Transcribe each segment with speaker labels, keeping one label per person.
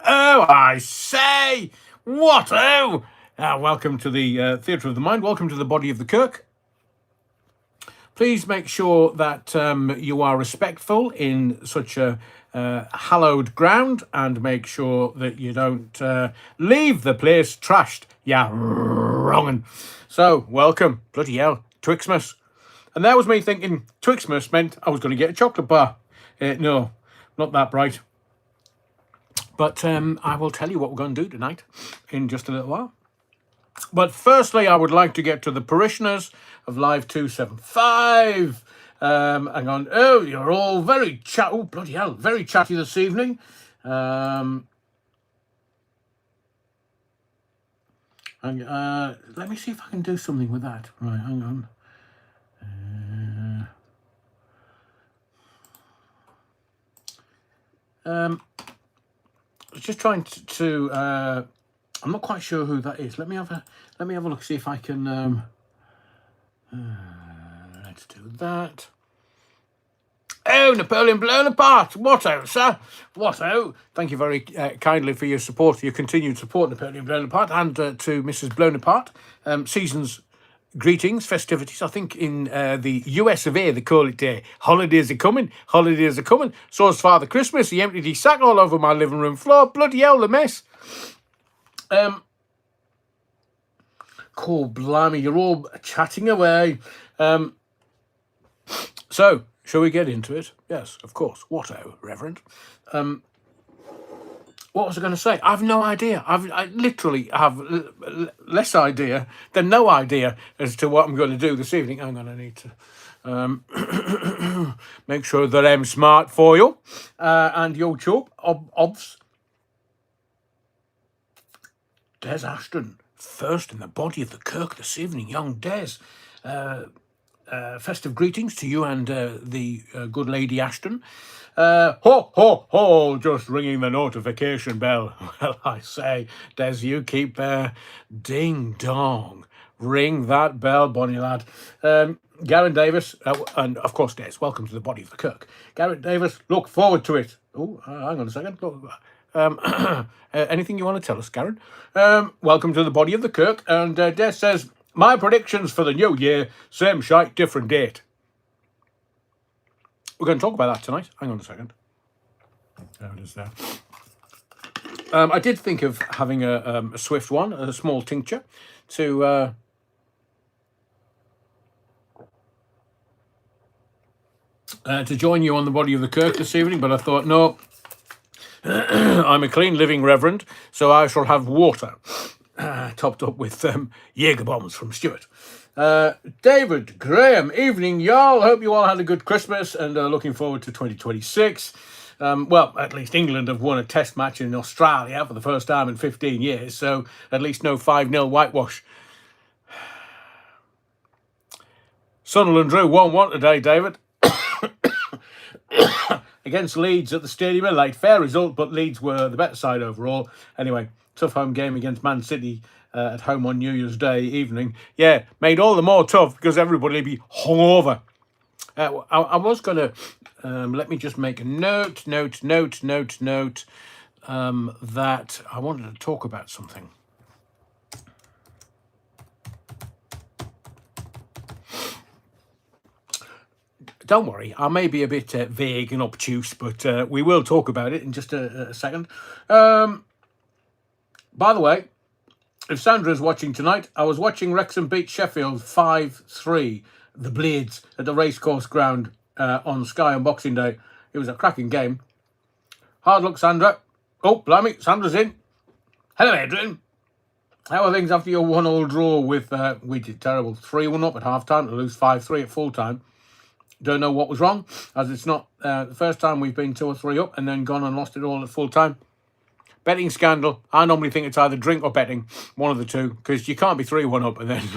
Speaker 1: Oh, I say! What oh! Welcome to the Theatre of the Mind. Welcome to the Body of the Kirk. Please make sure that you are respectful in such a hallowed ground, and make sure that you don't leave the place trashed. Yeah, wrongin'. So, welcome. Bloody hell. Twixmas. And that was me thinking Twixmas meant I was going to get a chocolate bar. No, not that bright. But I will tell you what we're going to do tonight in just a little while. But firstly, I would like to get to the parishioners of Live 275. Hang on. Oh, you're all very oh, bloody hell, very chatty this evening. And let me see if I can do something with that. Right, hang on. Just trying to I'm not quite sure who that is. Let me have a look, see if I can let's do that. Oh, Napoleon blown apart. What out, sir? What out? Thank you very kindly for your support, your continued support, Napoleon blown apart, and to Mrs. Blown Apart. Season's greetings, festivities. I think in the US of A, they call it holidays are coming. Holidays are coming. So is Father Christmas. He emptied his sack all over my living room floor. Bloody hell, the mess. Cool, blimey, you're all chatting away. So, shall we get into it? Yes, of course. What Reverend? What was I going to say? I've no idea. I literally have less idea than no idea as to what I'm going to do this evening. Hang on, I need to make sure that I'm smart for you. And YouTube, obs. Des Ashton, first in the Body of the Kirk this evening. Young Des. Festive greetings to you and the good Lady Ashton. Ho, ho, ho, just ringing the notification bell. Well, I say, Des, you keep ding dong. Ring that bell, bonny lad. Gareth Davis, and of course, Des, welcome to the Body of the Kirk. Gareth Davis, look forward to it. Oh, hang on a second. Anything you want to tell us, Gareth? Welcome to the Body of the Kirk. And Des says, my predictions for the new year, same shite, different date. We're going to talk about that tonight. Hang on a second. There it is there. I did think of having a swift one, a small tincture, to join you on the Body of the Kirk this evening, but I thought, no, I'm a clean living reverend, so I shall have water. Topped up with Jaeger bombs from Stuart. David, Graham, evening, y'all. Hope you all had a good Christmas and looking forward to 2026. Well, at least England have won a test match in Australia for the first time in 15 years, so at least no 5-0 whitewash. Sunderland drew 1-1 today, David. Against Leeds at the Stadium of Light. Fair result, but Leeds were the better side overall. Anyway, tough home game against Man City at home on New Year's Day evening. Yeah, made all the more tough because everybody would be hungover. I was going to, let me just make a note, that I wanted to talk about something. Don't worry, I may be a bit vague and obtuse, but we will talk about it in just a second. By the way, if Sandra's watching tonight, I was watching Wrexham beat Sheffield 5-3, the Blades, at the Racecourse Ground on Sky on Boxing Day. It was a cracking game. Hard luck, Sandra. Oh, blimey, Sandra's in. Hello, Adrian. How are things after your 1-1 draw with, we did terrible, 3-1 up at half-time to lose 5-3 at full-time? Don't know what was wrong, as it's not the first time we've been 2 or 3 up and then gone and lost it all at full-time. Betting scandal. I normally think it's either drink or betting, one of the two, because you can't be 3-1 up and then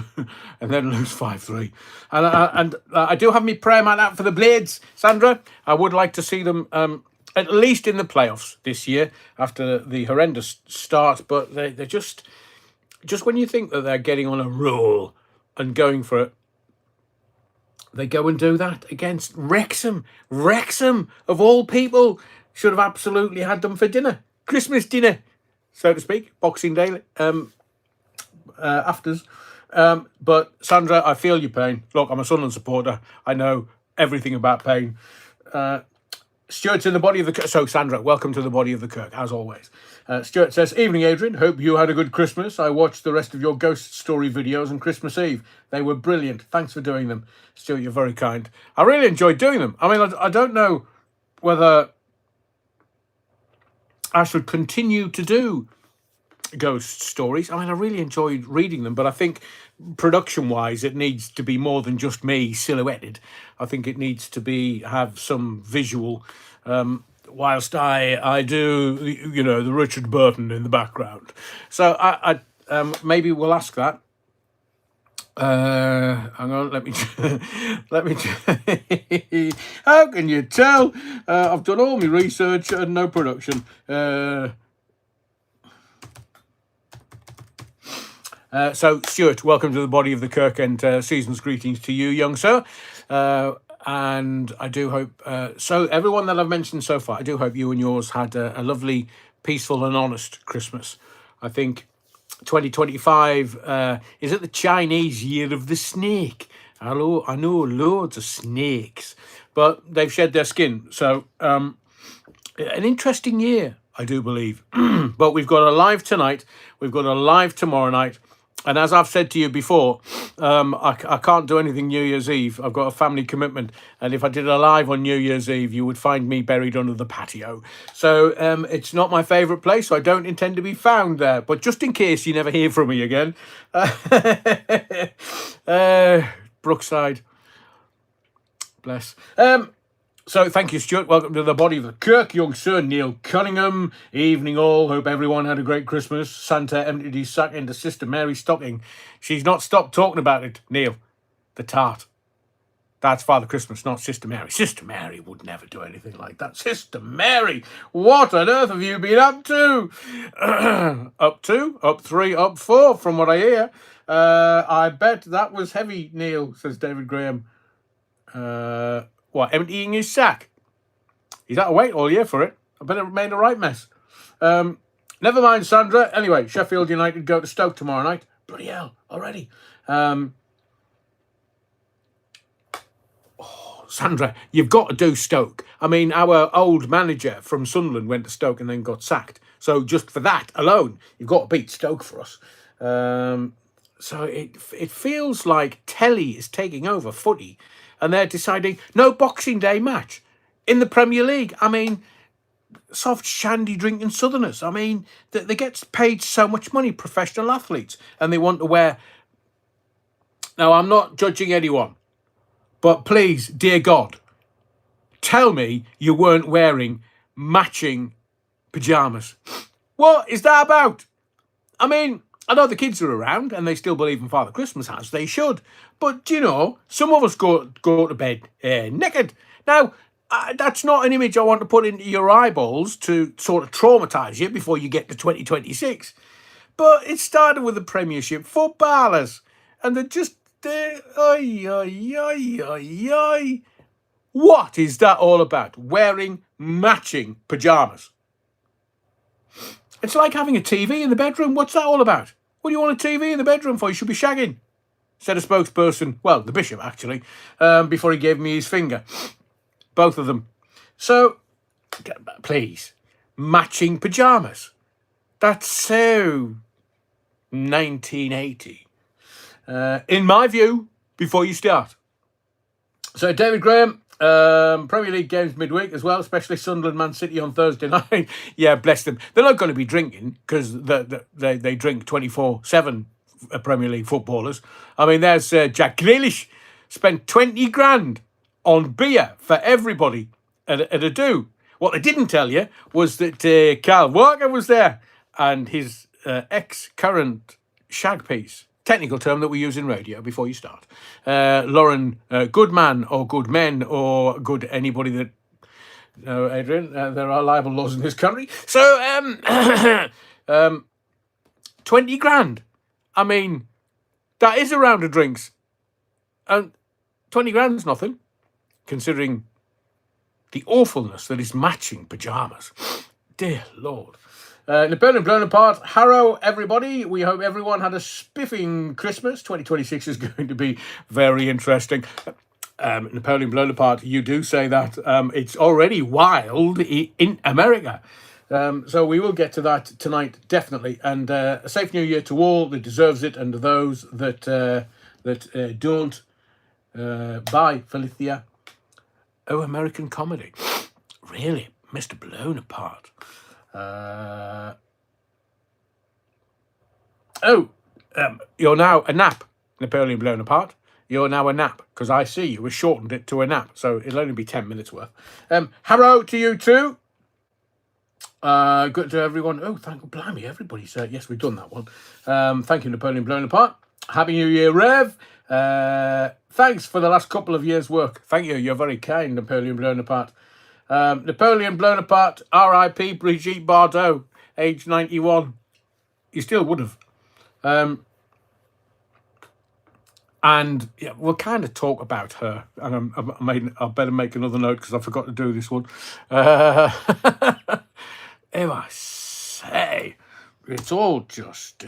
Speaker 1: and then lose 5-3. And I do have my prayer mat out for the Blades, Sandra. I would like to see them at least in the playoffs this year after the horrendous start, but they're just when you think that they're getting on a roll and going for it, they go and do that against Wrexham. Wrexham, of all people, should have absolutely had them for dinner. Christmas dinner, so to speak, Boxing Day afters. But Sandra, I feel your pain. Look, I'm a Sunderland supporter. I know everything about pain. Stuart's in the body of the Kirk. So, Sandra, welcome to the body of the Kirk, as always. Stuart says, evening, Adrian. Hope you had a good Christmas. I watched the rest of your ghost story videos on Christmas Eve. They were brilliant. Thanks for doing them. Stuart, you're very kind. I really enjoyed doing them. I mean, I don't know whether I should continue to do ghost stories. I mean, I really enjoyed reading them, but I think production-wise, it needs to be more than just me silhouetted. I think it needs to have some visual. Whilst I do, the Richard Burton in the background. So I maybe we'll ask that. Hang on, let me. How can you tell? I've done all my research and no production. So, Stuart, welcome to the body of the Kirk, and season's greetings to you, young sir. And I do hope, so everyone that I've mentioned so far, I do hope you and yours had a lovely, peaceful and honest Christmas. I think 2025 is it the Chinese year of the snake. I know loads of snakes, but they've shed their skin. So an interesting year, I do believe. But we've got a live tonight. We've got a live tomorrow night. And as I've said to you before, I can't do anything New Year's Eve. I've got a family commitment. And if I did a live on New Year's Eve, you would find me buried under the patio. So it's not my favourite place, so I don't intend to be found there. But just in case you never hear from me again. Brookside. Bless. So thank you, Stuart. Welcome to the body of the Kirk, young sir Neil Cunningham. Evening all. Hope everyone had a great Christmas. Santa emptied his sack into Sister Mary's stocking. She's not stopped talking about it, Neil. The tart. That's Father Christmas, not Sister Mary. Sister Mary would never do anything like that. Sister Mary, what on earth have you been up to? Up 2, up 3, up 4, from what I hear. I bet that was heavy, Neil, says David Graham. What, emptying his sack? He's had to wait all year for it. I bet it made a right mess. Never mind, Sandra. Anyway, Sheffield United go to Stoke tomorrow night. Bloody hell, already. Sandra, you've got to do Stoke. I mean, our old manager from Sunderland went to Stoke and then got sacked. So just for that alone, you've got to beat Stoke for us. So it feels like telly is taking over footy. And they're deciding, no Boxing Day match in the Premier League. I mean, soft shandy drinking Southerners. I mean, they get paid so much money, professional athletes, and they want to wear... Now, I'm not judging anyone, but please, dear God, tell me you weren't wearing matching pyjamas. What is that about? I mean... I know the kids are around and they still believe in Father Christmas, as they should. But, some of us go to bed naked. Now, that's not an image I want to put into your eyeballs to sort of traumatise you before you get to 2026. But it started with the Premiership footballers. And they're just... What is that all about? Wearing matching pyjamas. It's like having a TV in the bedroom. What's that all about? What do you want a TV in the bedroom for? You should be shagging, said a spokesperson. Well, the bishop, actually, before he gave me his finger. Both of them. So, please, matching pyjamas. That's so 1980. In my view, before you start. So, David Graham, Premier League games midweek as well, especially Sunderland Man City on Thursday night. Yeah, bless them. They're not going to be drinking because they drink 24/7, Premier League footballers. I mean, there's Jack Grealish spent 20 grand on beer for everybody at a do. What they didn't tell you was that Carl Walker was there and his ex-current shag piece. Technical term that we use in radio before you start. Lauren Goodman or Goodmen or good anybody that... No, Adrian, there are libel laws in this country. So, 20 grand. I mean, that is a round of drinks. And 20 grand's nothing, considering the awfulness that is matching pyjamas. dear Lord. Napoleon blown apart. Harrow, everybody. We hope everyone had a spiffing Christmas. 2026 is going to be very interesting. Napoleon blown apart. You do say that. It's already wild in America. So we will get to that tonight, definitely. And a safe New Year to all that deserves it, and to those that don't. By Felicia. Oh, American comedy. Really? Mr. Blown Apart. You're now a nap, Napoleon Blown Apart. You're now a nap, because I see you have shortened it to a nap, so it'll only be 10 minutes worth. Harrow to you too. Good to everyone. Oh, thank you, blimey, everybody said yes, we've done that one. Thank you, Napoleon Blown Apart. Happy New Year, Rev. Thanks for the last couple of years' work. Thank you. You're very kind, Napoleon Blown Apart. Napoleon Blown Apart. R.I.P. Brigitte Bardot, age 91. You still would have. And yeah, we'll kind of talk about her. And I better make another note because I forgot to do this one. If I say, it's all just.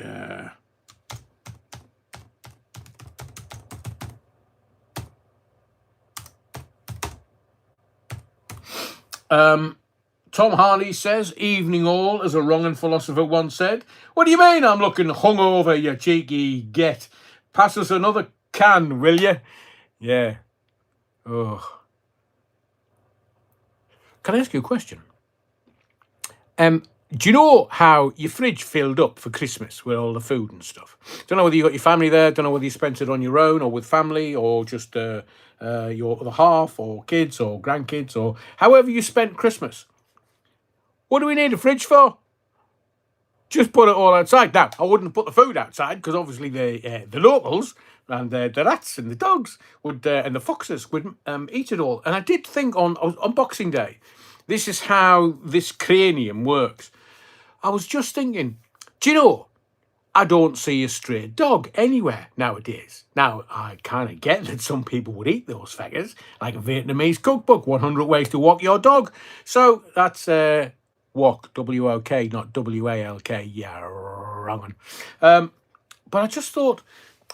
Speaker 1: Tom Harley says, evening all, as a wrong philosopher once said. What do you mean I'm looking hungover, you cheeky get? Pass us another can, will you? Yeah. Oh. Can I ask you a question? Do you know how your fridge filled up for Christmas with all the food and stuff? Don't know whether you got your family there, don't know whether you spent it on your own or with family or just your other half or kids or grandkids or however you spent Christmas. What do we need a fridge for? Just put it all outside. Now, I wouldn't put the food outside because obviously the locals and the rats and the dogs would and the foxes would eat it all. And I did think on Boxing Day, this is how this cranium works. I was just thinking, do you know, I don't see a stray dog anywhere nowadays. Now, I kind of get that some people would eat those figures, like a Vietnamese cookbook, 100 Ways to Walk Your Dog. So that's walk, W-O-K, not W-A-L-K. Yeah, wrong one. But I just thought,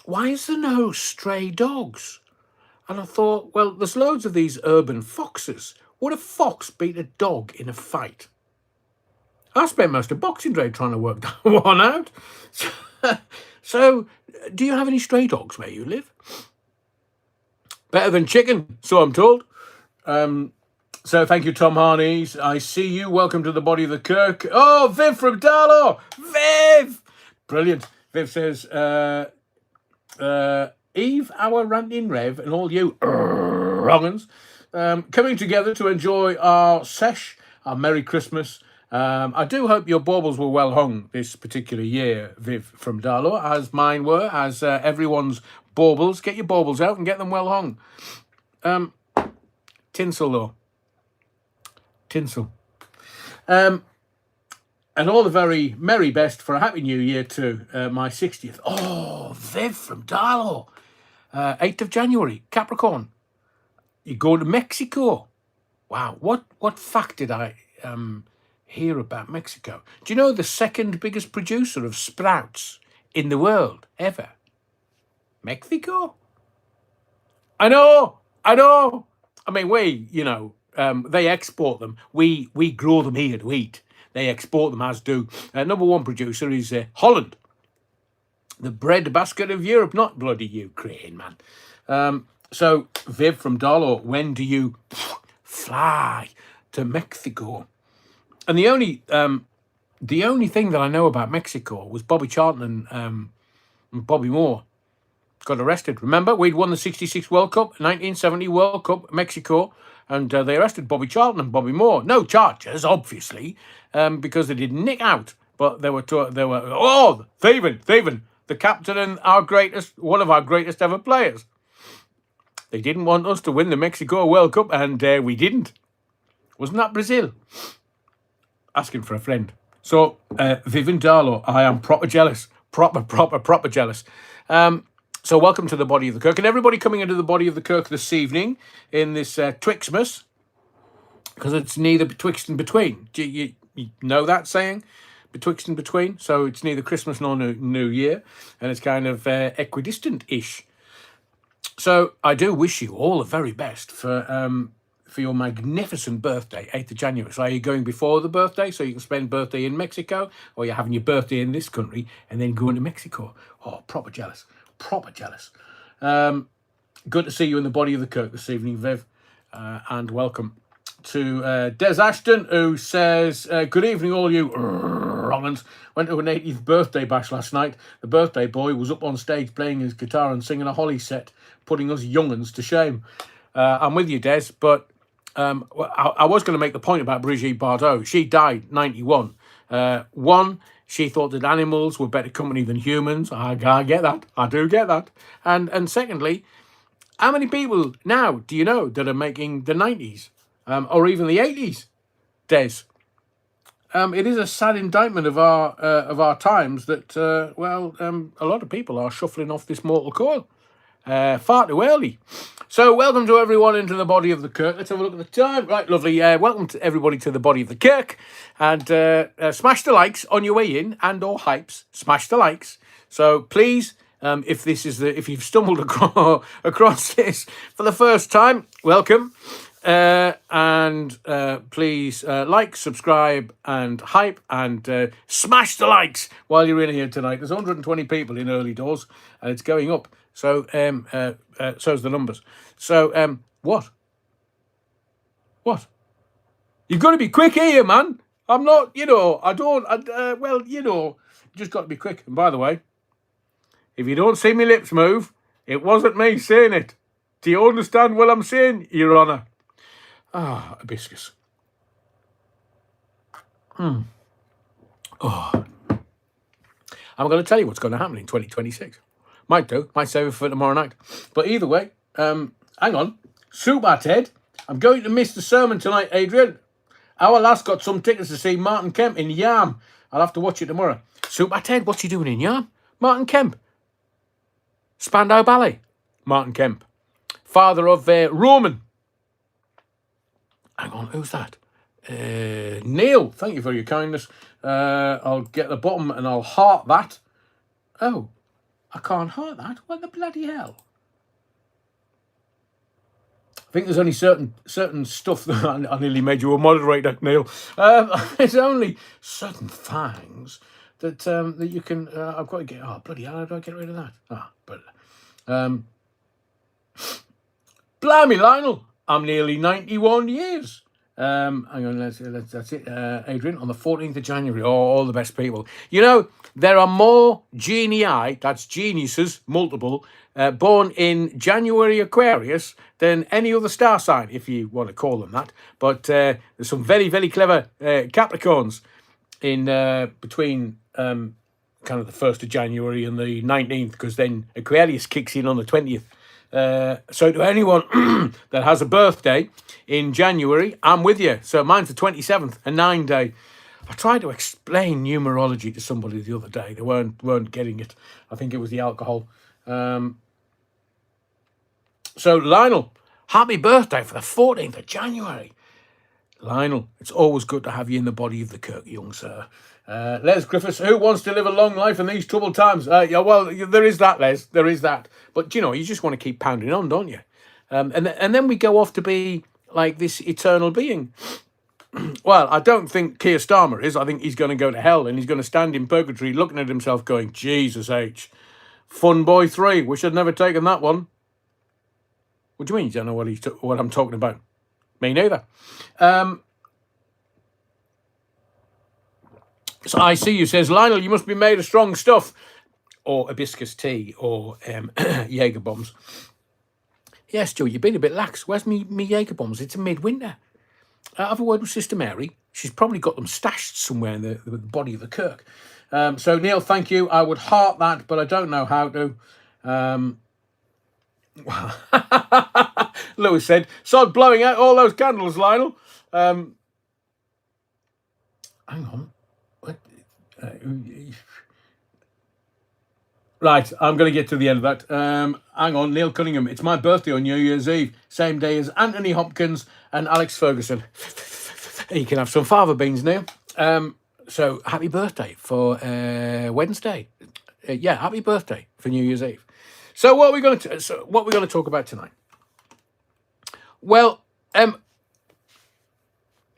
Speaker 1: why is there no stray dogs? And I thought, well, there's loads of these urban foxes. Would a fox beat a dog in a fight? I spent most of Boxing Day trying to work that one out. So, do you have any stray dogs where you live? Better than chicken, so I'm told. So thank you, Tom Harneys. I see you. Welcome to the Body of the Kirk. Oh, Viv from Darlow. Viv! Brilliant. Viv says, Eve, our ranting Rev, and all you wrong'uns, coming together to enjoy our sesh, our Merry Christmas. I do hope your baubles were well hung this particular year, Viv from Darlow, as mine were, as everyone's baubles. Get your baubles out and get them well hung. Tinsel, though. Tinsel. And all the very merry best for a Happy New Year to my 60th. Oh, Viv from Darlow. 8th of January, Capricorn. You go to Mexico. Wow, what fact did I hear about Mexico? Do you know the second biggest producer of sprouts in the world ever? Mexico? I know. I mean, they export them. We grow them here to eat. They export them, as do. Number one producer is Holland. The bread basket of Europe, not bloody Ukraine, man. So, Viv from Darlow, when do you fly to Mexico? And the only thing that I know about Mexico was Bobby Charlton and Bobby Moore got arrested. Remember, we'd won the 66 World Cup, 1970 World Cup, Mexico, and they arrested Bobby Charlton and Bobby Moore. No charges, obviously, because they didn't nick out. But they were thieving, the captain and one of our greatest ever players. They didn't want us to win the Mexico World Cup, and we didn't. Wasn't that Brazil? Asking for a friend. So, Vivian Darlow, I am proper jealous. Proper jealous. So welcome to the Body of the Kirk. And everybody coming into the Body of the Kirk this evening in this Twixmas, because it's neither betwixt and between. You You know that saying? Betwixt and between. So it's neither Christmas nor New Year. And it's kind of equidistant-ish. So I do wish you all the very best for your magnificent birthday, 8th of January. So are you going before the birthday so you can spend birthday in Mexico? Or you're having your birthday in this country and then going to Mexico? Oh, proper jealous. Proper jealous. Good to see you in the body of the Kirk this evening, Viv. And welcome to Des Ashton, who says, good evening, all you wrong'uns. Went to an 80th birthday bash last night. The birthday boy was up on stage playing his guitar and singing a Holly set, putting us young'uns to shame. I'm with you, Des, but I was going to make the point about Brigitte Bardot. She died 91. One, she thought that animals were better company than humans. I get that. I do get that. And secondly, how many people now do you know that are making the 90s or even the 80s, Des? It is a sad indictment of our times that, a lot of people are shuffling off this mortal coil far too early. So welcome to everyone into the body of the Kirk. Let's have a look at the time. Right, lovely. Welcome to everybody to the body of the Kirk. And smash the likes on your way in and or hypes. Smash the likes. So please, if you've stumbled across this for the first time, welcome. Please like, subscribe, and hype, and smash the likes while you're in here tonight. There's 120 people in early doors, and it's going up. So so's the numbers. So what? You've got to be quick here, man. I'm not, you just got to be quick. And by the way, if you don't see me lips move, it wasn't me saying it. Do you understand what I'm saying, Your Honour? Ah, hibiscus. Oh. I'm going to tell you what's going to happen in 2026. Might do. Might save it for tomorrow night. But either way, hang on. Super Ted. I'm going to miss the sermon tonight, Adrian. Our lass got some tickets to see Martin Kemp in Yarm. I'll have to watch it tomorrow. Super Ted, what's he doing in Yarm? Martin Kemp. Spandau Ballet. Martin Kemp. Father of Roman. Hang on, who's that? Neil, thank you for your kindness. I'll get the bottom and I'll heart that. Oh, I can't heart that. What the bloody hell? I think there's only certain stuff that I nearly made you a moderator, Neil. There's only certain things that that you can. I've got to get. Oh bloody hell! How do I get rid of that? Blimey, Lionel! I'm nearly 91 years. Hang on, that's it. Adrian, on the 14th of January. Oh, all the best people. You know, there are more genii, that's geniuses, multiple, born in January Aquarius than any other star sign, if you want to call them that. But there's some very, very clever Capricorns in between kind of the 1st of January and the 19th, because then Aquarius kicks in on the 20th. So to anyone that has a birthday in January, I'm with you. So mine's the 27th, a 9-day. I tried to explain numerology to somebody the other day. They weren't getting it. I think it was the alcohol. So Lionel, happy birthday for the 14th of January. Lionel, it's always good to have you in the body of the Kirk, young sir. Les Griffiths, who wants to live a long life in these troubled times? Yeah, well, there is that, Les. There is that. But, you just want to keep pounding on, don't you? And then we go off to be like this eternal being. Well, I don't think Keir Starmer is. I think he's going to go to hell and he's going to stand in purgatory looking at himself going, Jesus H. Fun Boy 3. Wish I'd never taken that one. What do you mean you don't know what I'm talking about? Me neither. So I see you, says Lionel, you must be made of strong stuff. Or hibiscus tea or Jaeger bombs. Yes, Joe, you've been a bit lax. Where's me Jaeger bombs? It's a midwinter. Have a word with Sister Mary. She's probably got them stashed somewhere in the body of the Kirk. So, Neil, thank you. I would heart that, but I don't know how to. Lewis said, sod blowing out all those candles, Lionel. Hang on. Right, I'm going to get to the end of that. Hang on, Neil Cunningham. It's my birthday on New Year's Eve. Same day as Anthony Hopkins and Alex Ferguson. You can have some fava beans, Neil. So happy birthday for Wednesday. Yeah, happy birthday for New Year's Eve. So what are we going to talk about tonight? Well, are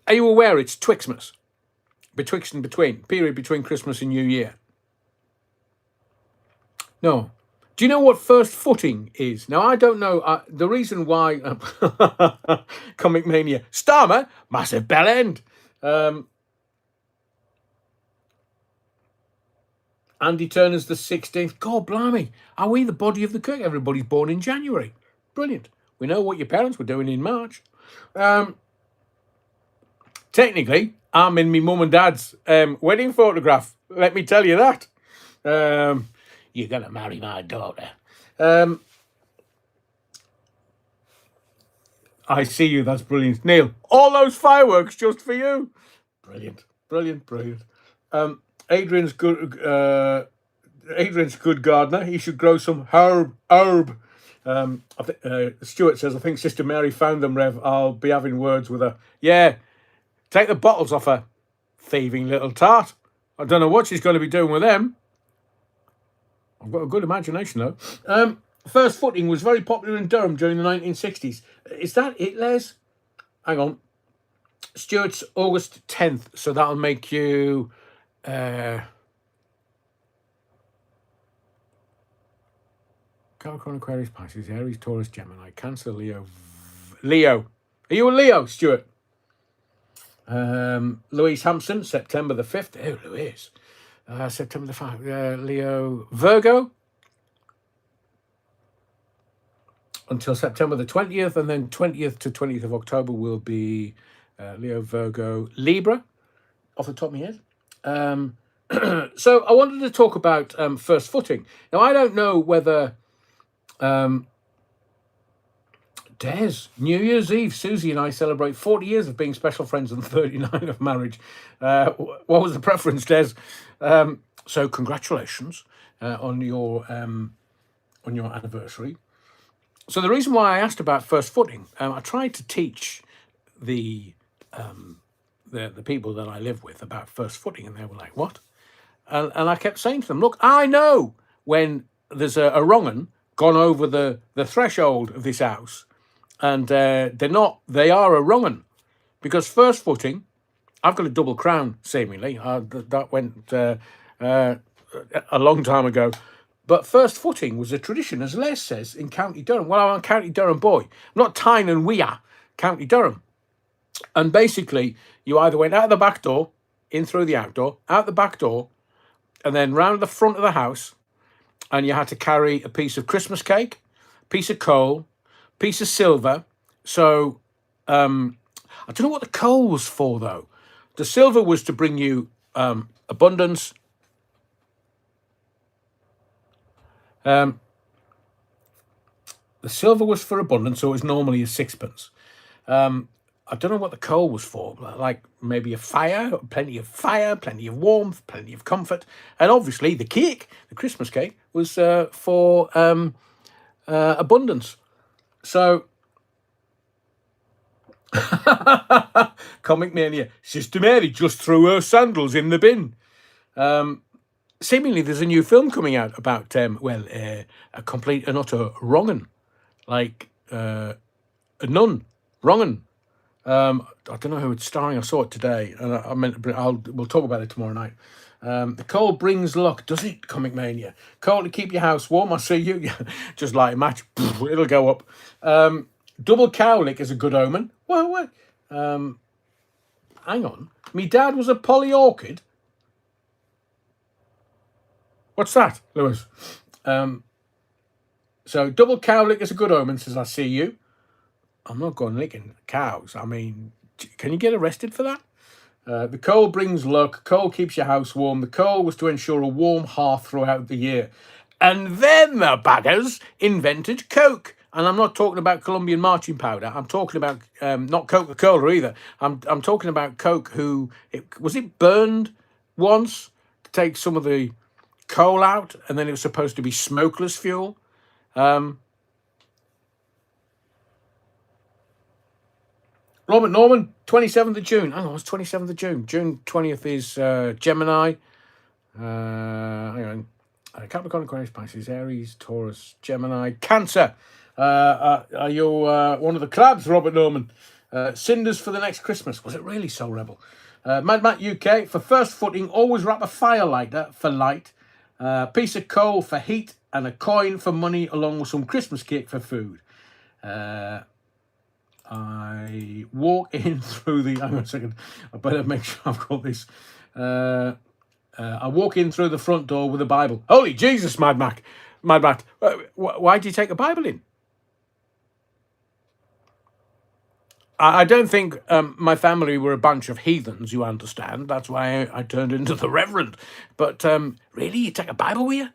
Speaker 1: you aware it's Twixmas? Betwixt and between, period between Christmas and New Year. No. Do you know what first footing is? Now, I don't know the reason why. Comic Mania. Starmer, massive bell end. Andy Turner's the 16th. God blimey. Are we the body of the cook? Everybody's born in January. Brilliant. We know what your parents were doing in March. Technically, I'm in my mum and dad's wedding photograph. Let me tell you that. You're going to marry my daughter. I see you. That's brilliant. Neil, all those fireworks just for you. Brilliant. Brilliant. Brilliant. Adrian's good gardener. He should grow some herb. Stuart says, I think Sister Mary found them, Rev. I'll be having words with her. Yeah, take the bottles off her, thieving little tart. I don't know what she's going to be doing with them. I've got a good imagination, though. First footing was very popular in Durham during the 1960s. Is that it, Les? Hang on. Stuart's August 10th, so that'll make you... Capricorn, Aquarius, Pisces, Aries, Taurus, Gemini, Cancer, Leo. Leo. Are you a Leo, Stuart? Louise Hampson, September the 5th. Oh, Louise. September the 5th. Leo. Virgo. Until September the 20th, and then 20th to 20th of October will be Leo, Virgo, Libra, off the top of my head. So I wanted to talk about first footing. Now, I don't know whether Des, New Year's Eve, Susie and I celebrate 40 years of being special friends and 39 of marriage. What was the preference, Des? So congratulations on your anniversary. So the reason why I asked about first footing, I tried to teach the people that I live with about first footing, and they were like, "What?" And I kept saying to them, "Look, I know when there's a wrong 'un gone over the threshold of this house, and they are a wrong 'un, because first footing, I've got a double crown seemingly. That went a long time ago." But first footing was a tradition, as Les says, in County Durham. Well, I'm a County Durham boy. I'm not Tyne and Weir, County Durham. And basically, you either went out the back door, in through the outdoor, out the back door, and then round the front of the house, and you had to carry a piece of Christmas cake, piece of coal, piece of silver. So, I don't know what the coal was for, though. The silver was to bring you abundance. The silver was for abundance, so it was normally a sixpence. I don't know what the coal was for, like maybe plenty of warmth, plenty of comfort. And obviously the cake, the Christmas cake, was for abundance. So, Comic Mania, Sister Mary just threw her sandals in the bin. Seemingly there's a new film coming out about, a complete and utter wrong 'un, like a nun, wrong 'un. I don't know who it's starring. I saw it today, and we'll talk about it tomorrow night. The coal brings luck, does it, Comic Mania? Coal to keep your house warm. I see you. Just like a match, it'll go up. Double cowlick is a good omen. What? Hang on. Me dad was a polyorchid. What's that, Lewis? So double cowlick is a good omen, says I see you. I'm not going licking cows. I mean, can you get arrested for that? The coal brings luck. Coal keeps your house warm. The coal was to ensure a warm hearth throughout the year. And then the baggers invented Coke. And I'm not talking about Colombian marching powder. I'm talking about not Coca-Cola either. I'm talking about Coke. Was it burned once to take some of the coal out, and then it was supposed to be smokeless fuel. Robert Norman, 27th of June. Hang on, it's 27th of June. June 20th is Gemini. Hang on. Capricorn, Aquarius, Pisces, Aries, Taurus, Gemini, Cancer. Are you one of the crabs, Robert Norman? Cinders for the next Christmas. Was it really so rebel? Mad Matt UK, for first footing, always wrap a fire lighter for light, piece of coal for heat, and a coin for money, along with some Christmas cake for food. I walk in through the... Hang on a second. I better make sure I've got this. I walk in through the front door with a Bible. Holy Jesus, Mad Matt. Why do you take a Bible in? I don't think my family were a bunch of heathens, you understand. That's why I turned into the Reverend. But really, you take a Bible with you?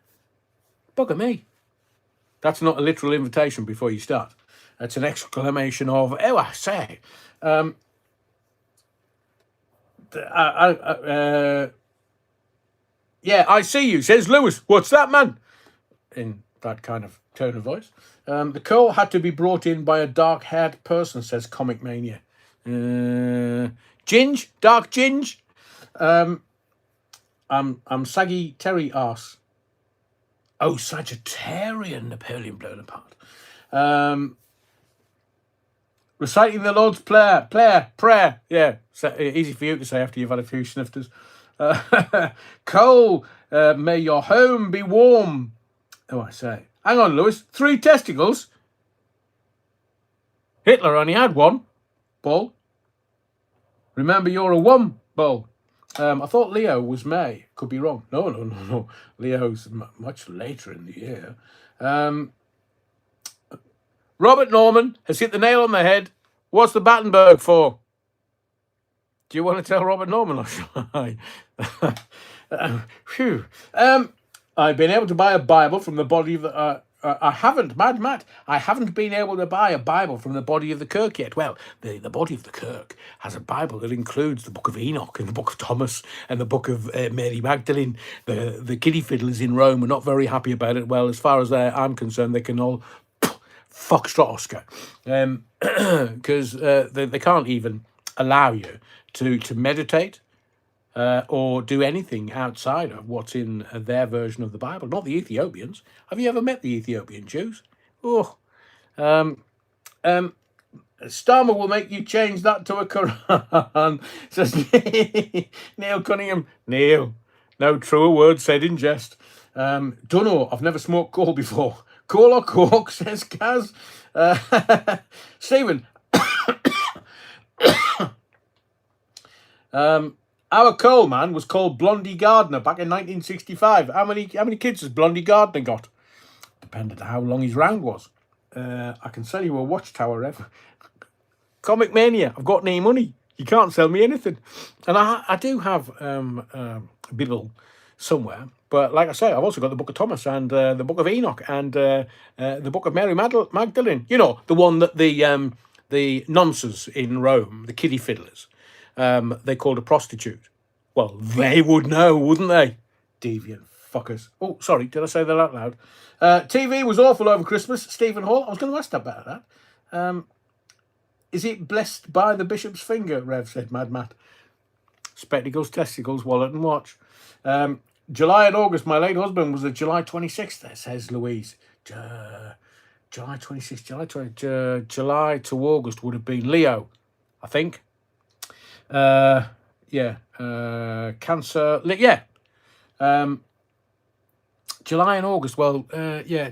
Speaker 1: Bugger me. That's not a literal invitation before you start. That's an exclamation of, oh, I say. Yeah, I see you, says Lewis. What's that, man? In that kind of tone of voice. The coal had to be brought in by a dark-haired person, says Comic Mania. Ginge? Dark Ginge? I'm Saggy Terry arse. Oh, Sagittarian, Napoleon blown apart. Reciting the Lord's prayer. Yeah, easy for you to say after you've had a few snifters. Coal, may your home be warm. Oh, I say. Hang on, Lewis. 3 testicles? Hitler only had one, Bull. Remember, you're a one, Bull. I thought Leo was May. Could be wrong. No. Leo's much later in the year. Robert Norman has hit the nail on the head. What's the Battenberg for? Do you want to tell Robert Norman or shall I? Phew. I've been able to buy a Bible from the body of the... I haven't, Mad Matt. I haven't been able to buy a Bible from the body of the Kirk yet. Well, the body of the Kirk has a Bible that includes the Book of Enoch and the Book of Thomas and the Book of Mary Magdalene. The kiddie fiddlers in Rome are not very happy about it. Well, as far as I'm concerned, they can all foxtrot Oscar. Because they can't even allow you to meditate or do anything outside of what's in their version of the Bible. Not the Ethiopians. Have you ever met the Ethiopian Jews? Oh, Starmer will make you change that to a Quran, says Neil Cunningham. Neil, no truer word said in jest. Dunno, I've never smoked coal before. Coal or cork, says Kaz. Stephen. Our coal man was called Blondie Gardner back in 1965. How many kids has Blondie Gardner got? Depended on how long his round was. I can sell you a watchtower, Rev. Comic Mania, I've got no money. You can't sell me anything. And I do have a Bible somewhere. But like I say, I've also got the Book of Thomas and the Book of Enoch and the Book of Mary Magdalene. You know, the one that the nonces in Rome, the kiddie fiddlers, they called a prostitute. Well, they would know, wouldn't they? Deviant fuckers. Oh, sorry, did I say that out loud? TV was awful over Christmas. Stephen Hall. I was going to ask about that. Is it blessed by the bishop's finger, Rev, said Mad Matt. Spectacles, testicles, wallet and watch. July and August, my late husband was a July 26th, says Louise. July 26th, July to August would have been Leo, I think. Cancer, July and August,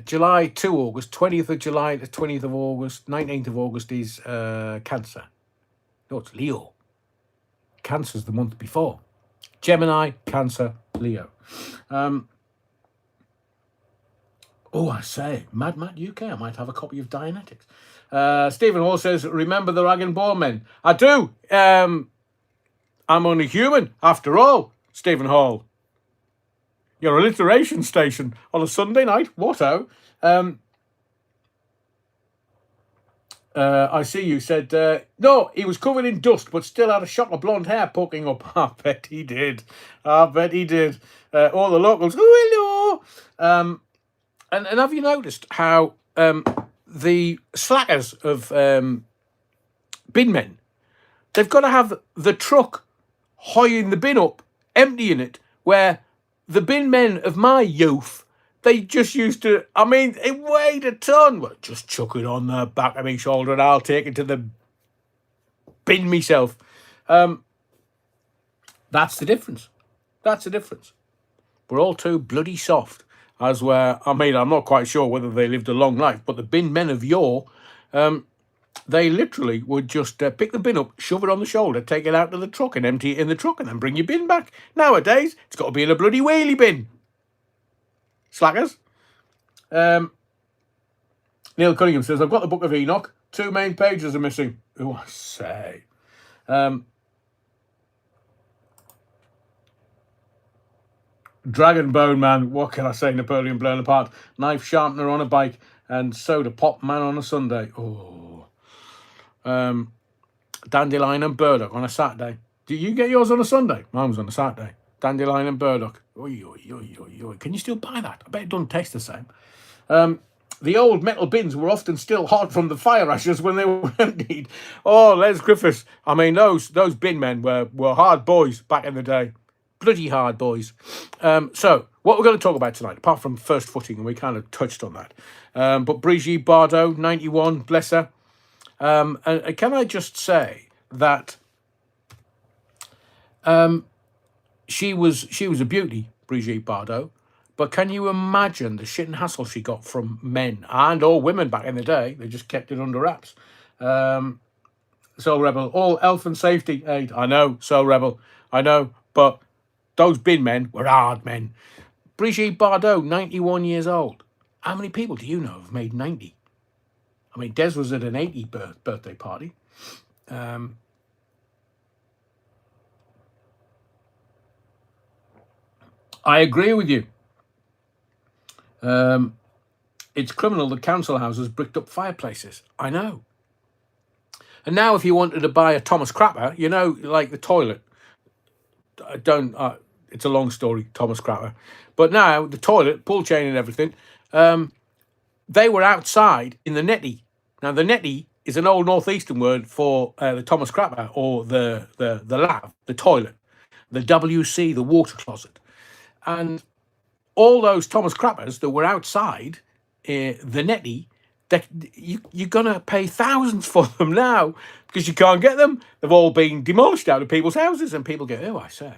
Speaker 1: July to August, 20th of July to 20th of August, 19th of August is Cancer. No, it's Leo. Cancer's the month before. Gemini, Cancer, Leo. I say, Mad Matt UK, I might have a copy of Dianetics. Stephen Hall says, remember the Rag and Bone Men? I do. I'm only human, after all, Stephen Hall. Your alliteration station on a Sunday night? What-o? I see you said, no, he was covered in dust, but still had a shock of blonde hair poking up. I bet he did. All the locals, oh, hello. And have you noticed how the slackers of bin men They've got to have the truck hoying the bin up, emptying it, where the bin men of my youth, they just used to, I mean, it weighed a ton. Well, just chuck it on the back of my shoulder and I'll take it to the bin myself. That's the difference. That's the difference. We're all too bloody soft. As where, I mean, I'm not quite sure whether they lived a long life, but the bin men of yore, they literally would just pick the bin up, shove it on the shoulder, take it out to the truck and empty it in the truck and then bring your bin back. Nowadays, it's got to be in a bloody wheelie bin. Slackers. Neil Cunningham says, I've got the Book of Enoch. 2 main pages are missing. Oh, I say. Dragon Bone Man, what can I say? Napoleon blown apart. Knife sharpener on a bike and soda pop man on a Sunday. Oh. Dandelion and burdock on a Saturday. Do you get yours on a Sunday? Mine was on a Saturday. Dandelion and burdock. Oy, oy, oy, oy, oy. Can you still buy that? I bet it doesn't taste the same. The old metal bins were often still hot from the fire ashes when they were emptied. Oh, Les Griffiths. I mean, those bin men were hard boys back in the day. Bloody hard boys. So, what we're going to talk about tonight, apart from first footing, and we kind of touched on that. But Brigitte Bardot, 91, bless her. And can I just say that she was a beauty, Brigitte Bardot. But can you imagine the shit and hassle she got from men and or women back in the day? They just kept it under wraps. Soul Rebel, all health and safety aid. I know, Soul Rebel, I know, but those bin men were hard men. Brigitte Bardot, 91 years old. How many people do you know have made 90? I mean, Des was at an 80 birthday party. I agree with you. It's criminal that council houses bricked up fireplaces. I know. And now if you wanted to buy a Thomas Crapper, you know, like the toilet. It's a long story, Thomas Crapper. But now, the toilet, pull chain and everything, they were outside in the netty. Now, the netty is an old northeastern word for the Thomas Crapper, or the lav, the toilet, the WC, the water closet. And all those Thomas Crappers that were outside the netty, that you're going to pay thousands for them now because you can't get them. They've all been demolished out of people's houses, and people go, oh, I say.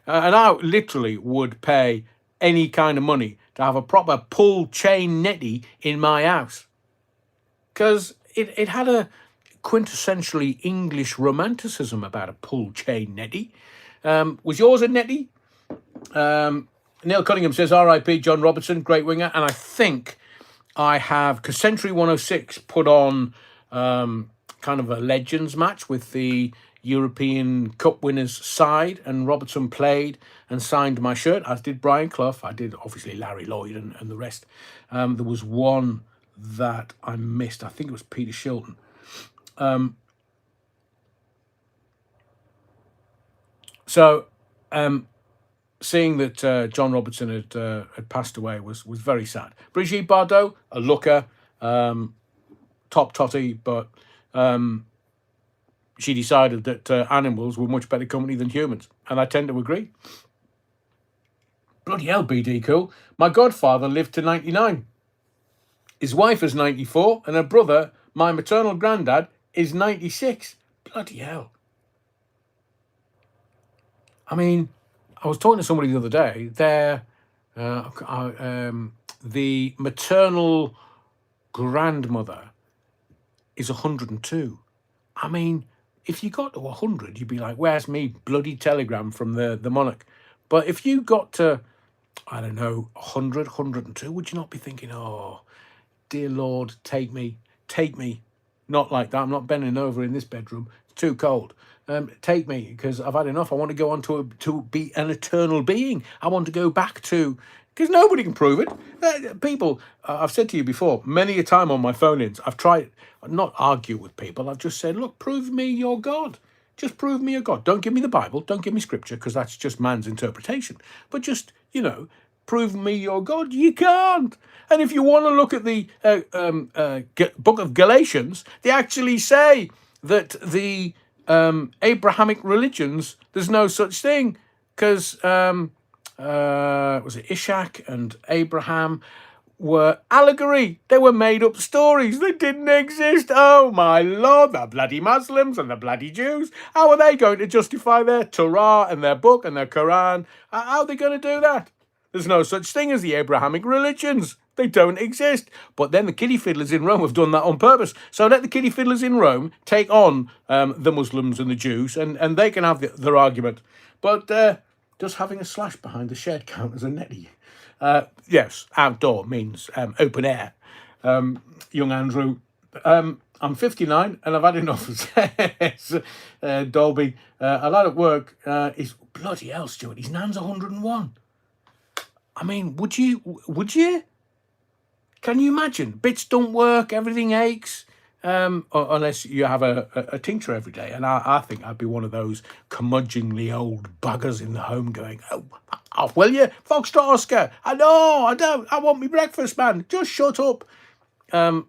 Speaker 1: And I literally would pay any kind of money to have a proper pull chain netty in my house, because it had a quintessentially English romanticism about a pull chain netty. Was yours a netty? Neil Cunningham says, R.I.P. John Robertson, great winger. And I think I have, because Century 106 put on kind of a Legends match with the European Cup winners side, and Robertson played and signed my shirt, as did Brian Clough. I did, obviously, Larry Lloyd and the rest. There was one that I missed. I think it was Peter Shilton. Seeing that John Robertson had passed away was very sad. Brigitte Bardot, a looker, top totty, but she decided that animals were much better company than humans, and I tend to agree. Bloody hell, BD Cool. My godfather lived to 99. His wife is 94, and her brother, my maternal granddad, is 96. Bloody hell. I mean, I was talking to somebody the other day. The maternal grandmother is 102. I mean, if you got to 100, you'd be like, where's me bloody telegram from the monarch? But if you got to, I don't know, 100, 102, would you not be thinking, oh, dear Lord, take me. Not like that. I'm not bending over in this bedroom. It's too cold. Take me, because I've had enough. I want to go on to be an eternal being. I want to go back to, because nobody can prove it. People, I've said to you before, many a time on my phone-ins, I've tried, not argue with people, I've just said, look, prove me your God. Just prove me your God. Don't give me the Bible. Don't give me scripture, because that's just man's interpretation. But just, prove me your God. You can't. And if you want to look at the book of Galatians, they actually say that the Abrahamic religions, there's no such thing, because was it Ishak and Abraham were allegory. They were made up stories. They didn't exist. Oh my Lord, the bloody Muslims and the bloody Jews. How are they going to justify their Torah and their book and their Quran? How are they going to do that? There's no such thing as the Abrahamic religions. They don't exist. But then the kiddie fiddlers in Rome have done that on purpose. So let the kiddie fiddlers in Rome take on the Muslims and the Jews, and they can have their argument. But does having a slash behind the shed count as a netty? Yes, outdoor means open air. Young Andrew, I'm 59 and I've had enough, says Dolby. A lot of work is bloody hell, Stuart. His nan's 101. I mean, would you? Can you imagine? Bits don't work, everything aches. Unless you have a tincture every day. And I think I'd be one of those curmudgeonly old buggers in the home going, oh, off, will you? Foxtrot Oscar. I know, I don't. I want me breakfast, man. Just shut up. And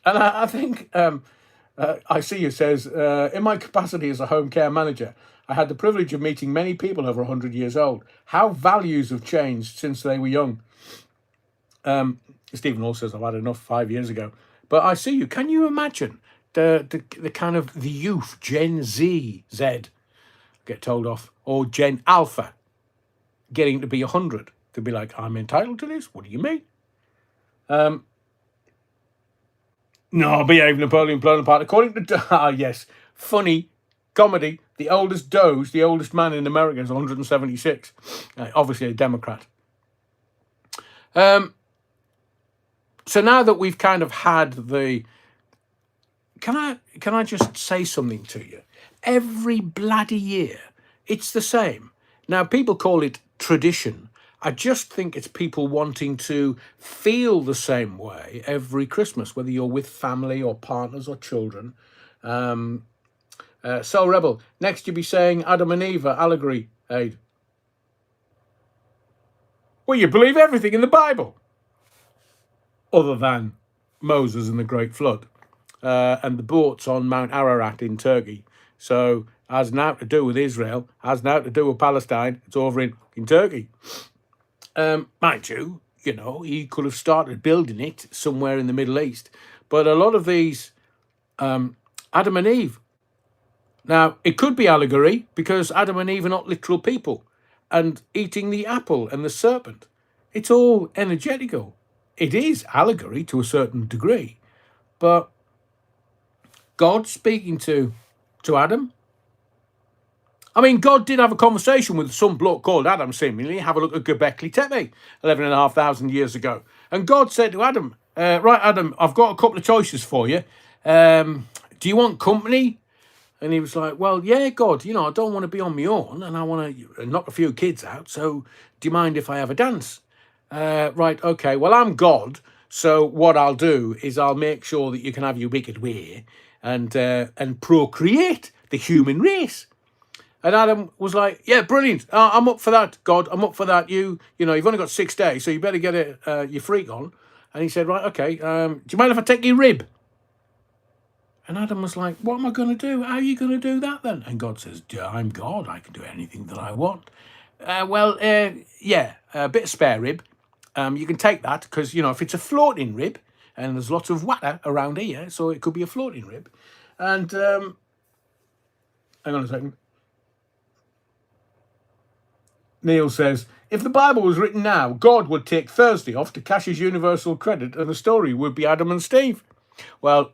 Speaker 1: I think I see you says, in my capacity as a home care manager, I had the privilege of meeting many people over 100 years old. How values have changed since they were young. Stephen also says, I've had enough 5 years ago. But I see you. Can you imagine the kind of the youth, Gen Z, get told off, or Gen Alpha, getting to be 100, to be like, I'm entitled to this? What do you mean? No, behave Napoleon blown apart. According to, yes, funny comedy, the oldest Doge, the oldest man in America is 176. Obviously a Democrat. So now that we've kind of had the, can I just say something to you? Every bloody year, it's the same. Now, people call it tradition. I just think it's people wanting to feel the same way every Christmas, whether you're with family or partners or children. Soul Rebel, next you'll be saying Adam and Eve allegory, Aid. Well, you believe everything in the Bible, other than Moses and the Great Flood, and the boats on Mount Ararat in Turkey. So has now to do with Israel, has now to do with Palestine. It's over in Turkey. Mind you, he could have started building it somewhere in the Middle East. But a lot of these, Adam and Eve. Now, it could be allegory because Adam and Eve are not literal people. And eating the apple and the serpent, it's all energetical. It is allegory to a certain degree, but God speaking to Adam. I mean, God did have a conversation with some bloke called Adam, seemingly. Have a look at Göbekli Tepe, 11,500 years ago. And God said to Adam, right, Adam, I've got a couple of choices for you. Do you want company? And he was like, well, yeah, God, I don't want to be on my own and I want to knock a few kids out. So do you mind if I have a dance? Right, okay, well, I'm God, so what I'll do is I'll make sure that you can have your wicked way and procreate the human race. And Adam was like, yeah, brilliant, I'm up for that, God, I'm up for that. You've only got 6 days, so you better get your freak on. And he said, right, okay, do you mind if I take your rib? And Adam was like, what am I going to do? How are you going to do that then? And God says, I'm God, I can do anything that I want. Yeah, a bit of spare rib. You can take that because, if it's a floating rib, and there's lots of water around here, so it could be a floating rib. And, hang on a second. Neil says, if the Bible was written now, God would take Thursday off to cash his universal credit and the story would be Adam and Steve. Well,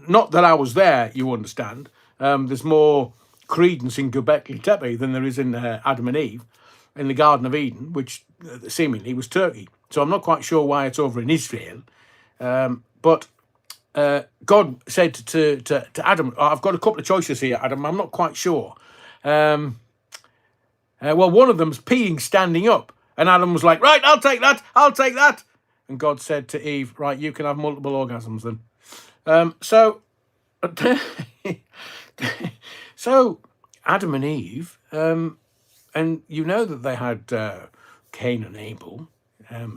Speaker 1: not that I was there, you understand. There's more credence in Göbekli Tepe than there is in Adam and Eve in the Garden of Eden, which seemingly was Turkey. So I'm not quite sure why it's over in Israel. But God said to Adam, I've got a couple of choices here, Adam. I'm not quite sure. Well, one of them's peeing standing up. And Adam was like, right, I'll take that. And God said to Eve, right, you can have multiple orgasms then. So Adam and Eve, and that they had Cain and Abel.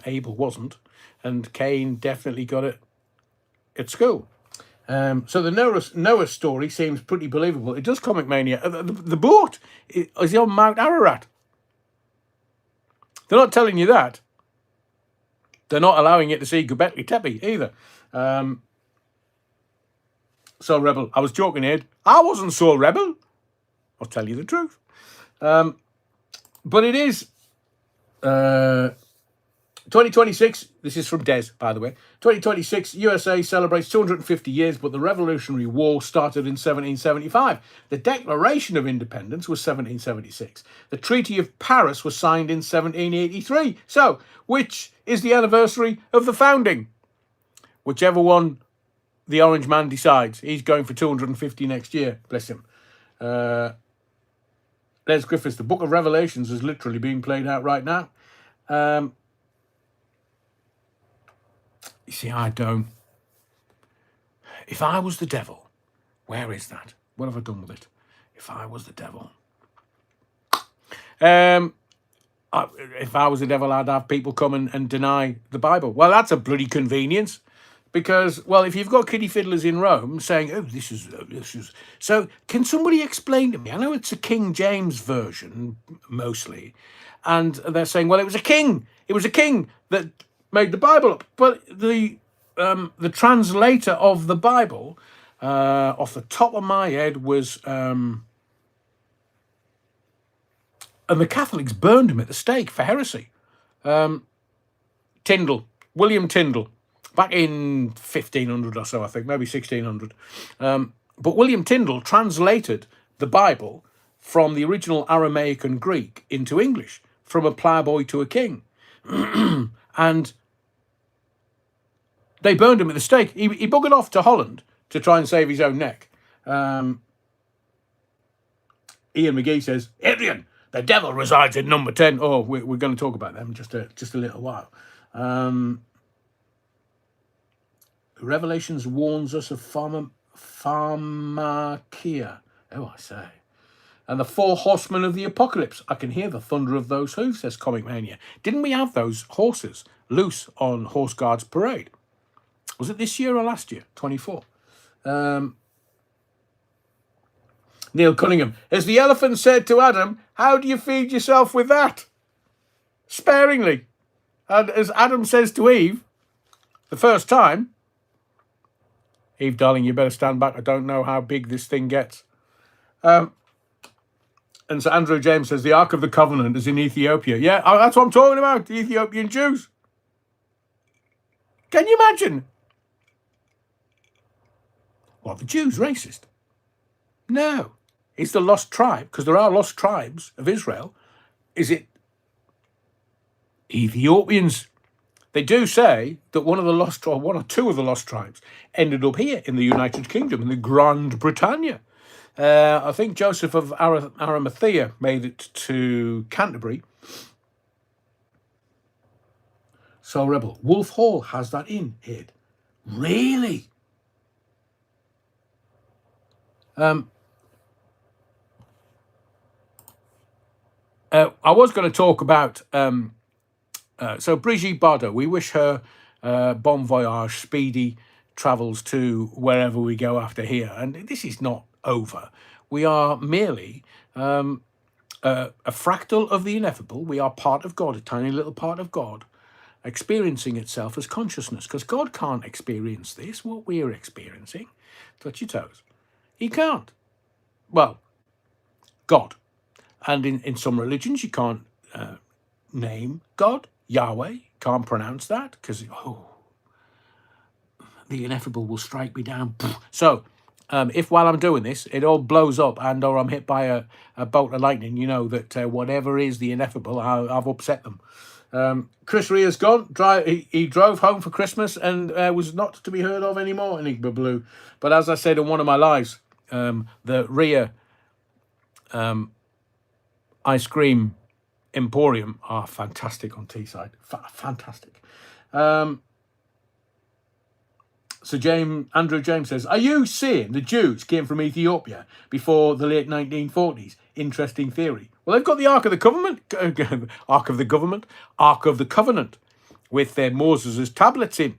Speaker 1: Abel wasn't, and Cain definitely got it at school. So the Noah story seems pretty believable. It does, Comic Mania. The boat is on Mount Ararat. They're not telling you that. They're not allowing you to see Göbekli Tepe either. So rebel. I was joking, Ed. I wasn't so rebel. I'll tell you the truth. But it is 2026. This is from Des, by the way. 2026, USA celebrates 250 years, but the Revolutionary War started in 1775. The Declaration of Independence was 1776. The Treaty of Paris was signed in 1783. So, which is the anniversary of the founding? Whichever one the Orange Man decides. He's going for 250 next year. Bless him. Les Griffiths, the Book of Revelations is literally being played out right now. You see, I don't. If I was the devil, where is that? What have I done with it? If I was the devil. If I was the devil, I'd have people come and deny the Bible. Well, that's a bloody convenience. Because, well, if you've got kiddie fiddlers in Rome saying, oh, this is... So, can somebody explain to me? I know it's a King James version, mostly. And they're saying, well, it was a king. It was a king that made the Bible up. But the translator of the Bible, off the top of my head, was... and the Catholics burned him at the stake for heresy. Tyndale, William Tyndale. Back in 1500 or so, I think, maybe 1600. But William Tyndale translated the Bible from the original Aramaic and Greek into English, from a ploughboy to a king. And they burned him at the stake. He buggered off to Holland to try and save his own neck. Ian McGee says, Adrian, the devil resides in number 10. Oh, we're going to talk about them in just a little while. Revelations warns us of pharmakia. Oh, I say. And the 4 horsemen of the apocalypse. I can hear the thunder of those hooves, says Comic Mania. Didn't we have those horses loose on Horse Guards Parade? Was it this year or last year? 24. Neil Cunningham. As the elephant said to Adam, how do you feed yourself with that? Sparingly. And as Adam says to Eve, the first time, Eve, darling, you better stand back. I don't know how big this thing gets. And so Andrew James says, the Ark of the Covenant is in Ethiopia. Yeah, that's what I'm talking about, the Ethiopian Jews. Can you imagine? Well, the Jews racist? No. It's the lost tribe, because there are lost tribes of Israel. Is it Ethiopians? They do say that one or two of the lost tribes ended up here in the United Kingdom, in the Grand Britannia. I think Joseph of Arimathea made it to Canterbury. So, Rebel, Wolf Hall has that in it. Really? I was going to talk about... so Brigitte Bardot, we wish her bon voyage, speedy travels to wherever we go after here. And this is not over. We are merely a fractal of the ineffable. We are part of God, a tiny little part of God, experiencing itself as consciousness. Because God can't experience this, what we're experiencing. Touch your toes. He can't. Well, God. And in some religions, you can't name God. Yahweh, can't pronounce that because the ineffable will strike me down. So if while I'm doing this it all blows up or I'm hit by a bolt of lightning, you know that whatever is the ineffable, I've upset them. Chris Rea's gone. He drove home for Christmas and was not to be heard of anymore, Enigma Blue. But as I said in one of my lives, the Ria ice cream Emporium are fantastic on Teesside. Fantastic. So Andrew James says, are you saying the Jews came from Ethiopia before the late 1940s? Interesting theory. Well, they've got the Ark of the Covenant with their Moses' tablets in.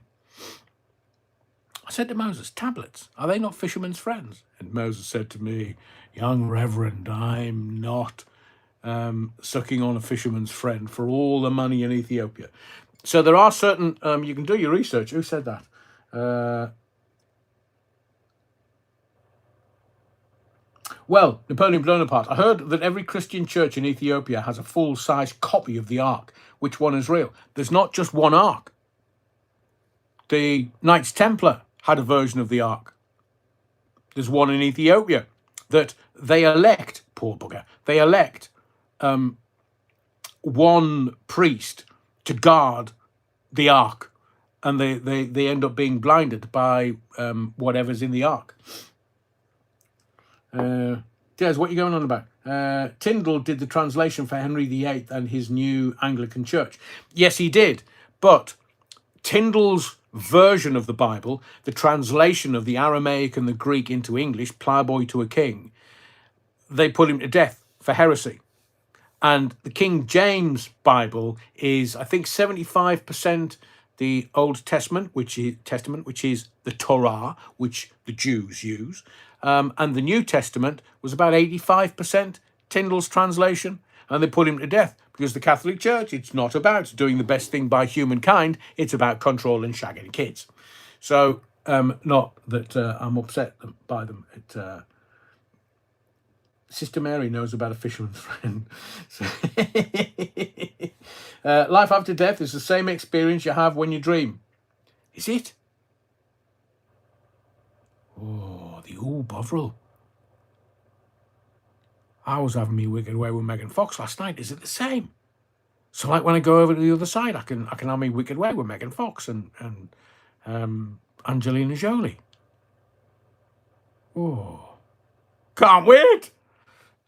Speaker 1: I said to Moses, tablets, are they not fishermen's friends? And Moses said to me, young reverend, I'm not sucking on a fisherman's friend for all the money in Ethiopia. So there are certain, you can do your research. Who said that? Well, Napoleon Bonaparte, I heard that every Christian church in Ethiopia has a full-size copy of the Ark. Which one is real? There's not just one Ark. The Knights Templar had a version of the Ark. There's one in Ethiopia that they elect, poor bugger, they elect one priest to guard the Ark, and they end up being blinded by whatever's in the Ark. Des, what are you going on about? Tyndall did the translation for Henry VIII and his new Anglican church. Yes, he did. But Tyndall's version of the Bible, the translation of the Aramaic and the Greek into English, Ploughboy to a King, they put him to death for heresy. And the King James Bible is, I think, 75% the Old Testament, which is the Torah, which the Jews use. And the New Testament was about 85% Tyndall's translation, and they put him to death because the Catholic Church, it's not about doing the best thing by humankind, it's about controlling, shagging kids. So, not that I'm upset by them. Sister Mary knows about a fisherman's friend. So life after death is the same experience you have when you dream. Is it? Oh, the old Bovril. I was having me wicked way with Megan Fox last night. Is it the same? So, like when I go over to the other side, I can have me wicked way with Megan Fox and Angelina Jolie. Oh, can't wait.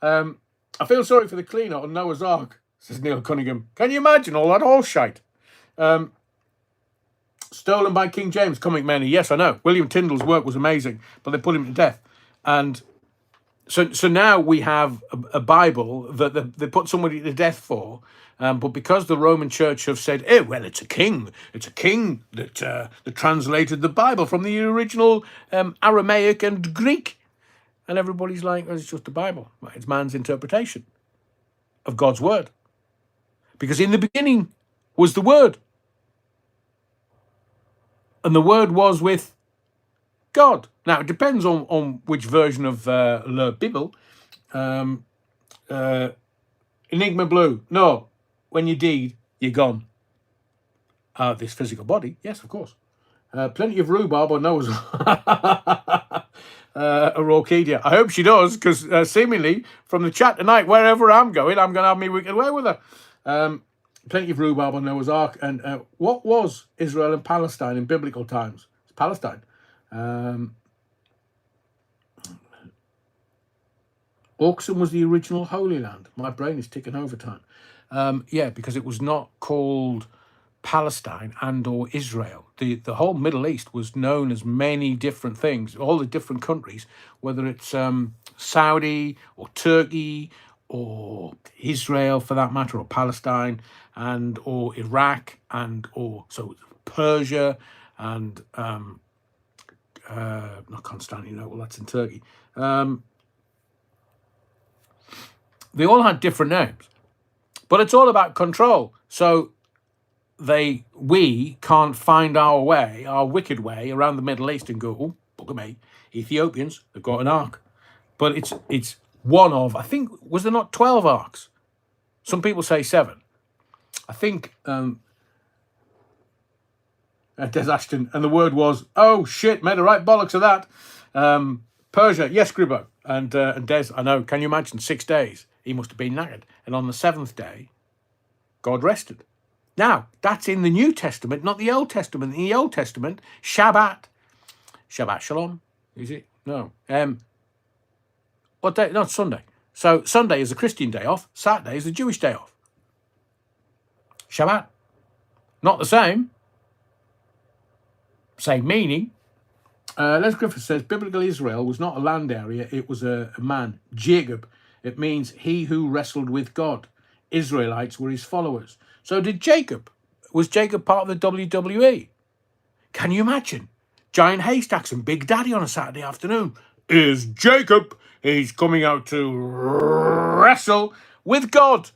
Speaker 1: I feel sorry for the cleaner on Noah's Ark, says Neil Cunningham. Can you imagine all that horse shite? Stolen by King James, Comic Mania. Yes, I know. William Tyndall's work was amazing, but they put him to death. And so now we have a Bible that they put somebody to death for, but because the Roman Church have said, well, it's a king that translated the Bible from the original Aramaic and Greek. And everybody's like, it's just the Bible. It's man's interpretation of God's word. Because in the beginning was the Word. And the Word was with God. Now, it depends on which version of Le Bible. Enigma Blue. No, when you deed, you're gone. This physical body. Yes, of course. Plenty of rhubarb on Noah's Orchidia. I hope she does, because seemingly from the chat tonight, wherever I'm going to have me wicked way with her. Plenty of rhubarb on Noah's Ark. And what was Israel and Palestine in biblical times? It's Palestine. Auxin was the original Holy Land. My brain is ticking overtime. Yeah, because it was not called Palestine and or Israel. The whole Middle East was known as many different things, all the different countries, whether it's Saudi or Turkey or Israel for that matter, or Palestine and or Iraq and or so Persia and not Constantinople, that's in Turkey. They all had different names, but it's all about control. So we can't find our way, our wicked way around the Middle East and go, oh, bugger me, Ethiopians, they've got an ark. But it's one of, I think, was there not 12 arks? Some people say 7. I think Des Ashton, and the word was, oh shit, made a right bollocks of that. Persia, yes, Gribbo. And Des, I know, can you imagine 6 days? He must have been knackered. And on the 7th day, God rested. Now, that's in the New Testament, not the Old Testament. In the Old Testament, Shabbat Shalom, is it? No. What day? No, it's Sunday. So Sunday is a Christian day off. Saturday is a Jewish day off. Shabbat. Not the same. Same meaning. Les Griffith says, biblical Israel was not a land area. It was a man, Jacob. It means he who wrestled with God. Israelites were his followers. So was Jacob part of the WWE? Can you imagine? giant haystacks and Big Daddy on a Saturday afternoon. Is Jacob. He's coming out to wrestle with God.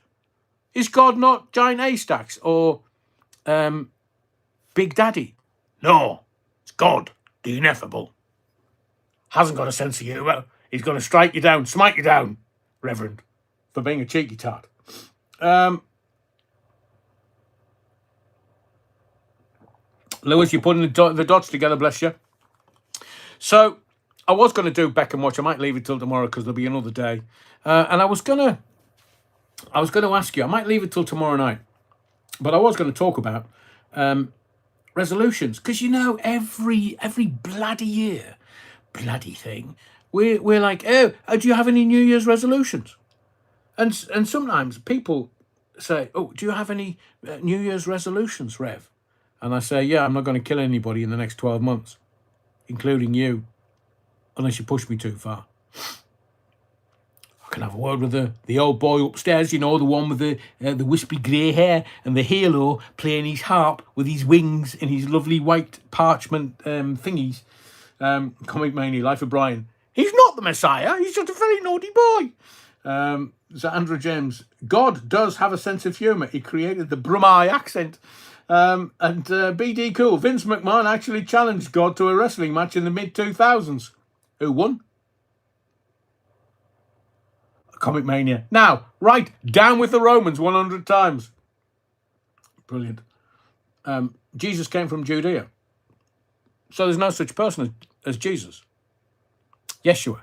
Speaker 1: Is God not giant haystacks or Big Daddy? No, it's God, the ineffable. Hasn't got a sense of humour. He's going to strike you down, smite you down, Reverend, for being a cheeky tart. Lewis, you're putting the dots together, bless you. So I was going to do Beckham Watch. I might leave it till tomorrow because there'll be another day. And I was going to ask you. I might leave it till tomorrow night, but I was going to talk about resolutions because every bloody year, bloody thing, we're like, oh, do you have any New Year's resolutions? And sometimes people say, oh, do you have any New Year's resolutions, Rev? And I say, yeah, I'm not going to kill anybody in the next 12 months, including you, unless you push me too far. I can have a word with the old boy upstairs, the one with the wispy grey hair and the halo playing his harp with his wings and his lovely white parchment thingies. Comic Mania, Life of Brian. He's not the Messiah. He's just a very naughty boy. So Andrew James, God does have a sense of humour. He created the Brummie accent. And BD Cool, Vince McMahon actually challenged God to a wrestling match in the mid-2000s. Who won? Comic Mania. Now, right, down with the Romans 100 times. Brilliant. Jesus came from Judea. So there's no such person as Jesus. Yeshua.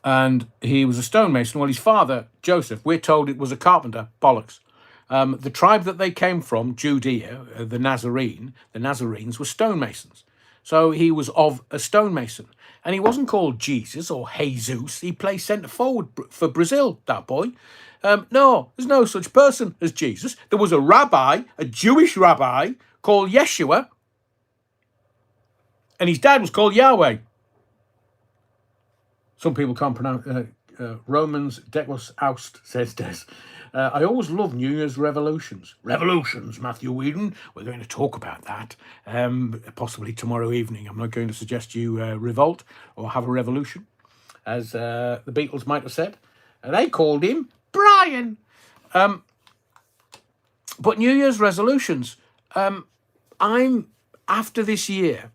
Speaker 1: And he was a stonemason. Well, his father, Joseph, we're told it was a carpenter. Bollocks. The tribe that they came from, Judea, the Nazarenes were stonemasons. So he was of a stonemason. And he wasn't called Jesus or Jesus. He played centre forward for Brazil, that boy. No, there's no such person as Jesus. There was a rabbi, a Jewish rabbi, called Yeshua. And his dad was called Yahweh. Some people can't pronounce Romans Decus Aust, says Des. I always love New Year's revolutions. Revolutions, Matthew Whedon. We're going to talk about that possibly tomorrow evening. I'm not going to suggest you revolt or have a revolution, as the Beatles might have said. They called him Brian. But New Year's resolutions. I'm, after this year,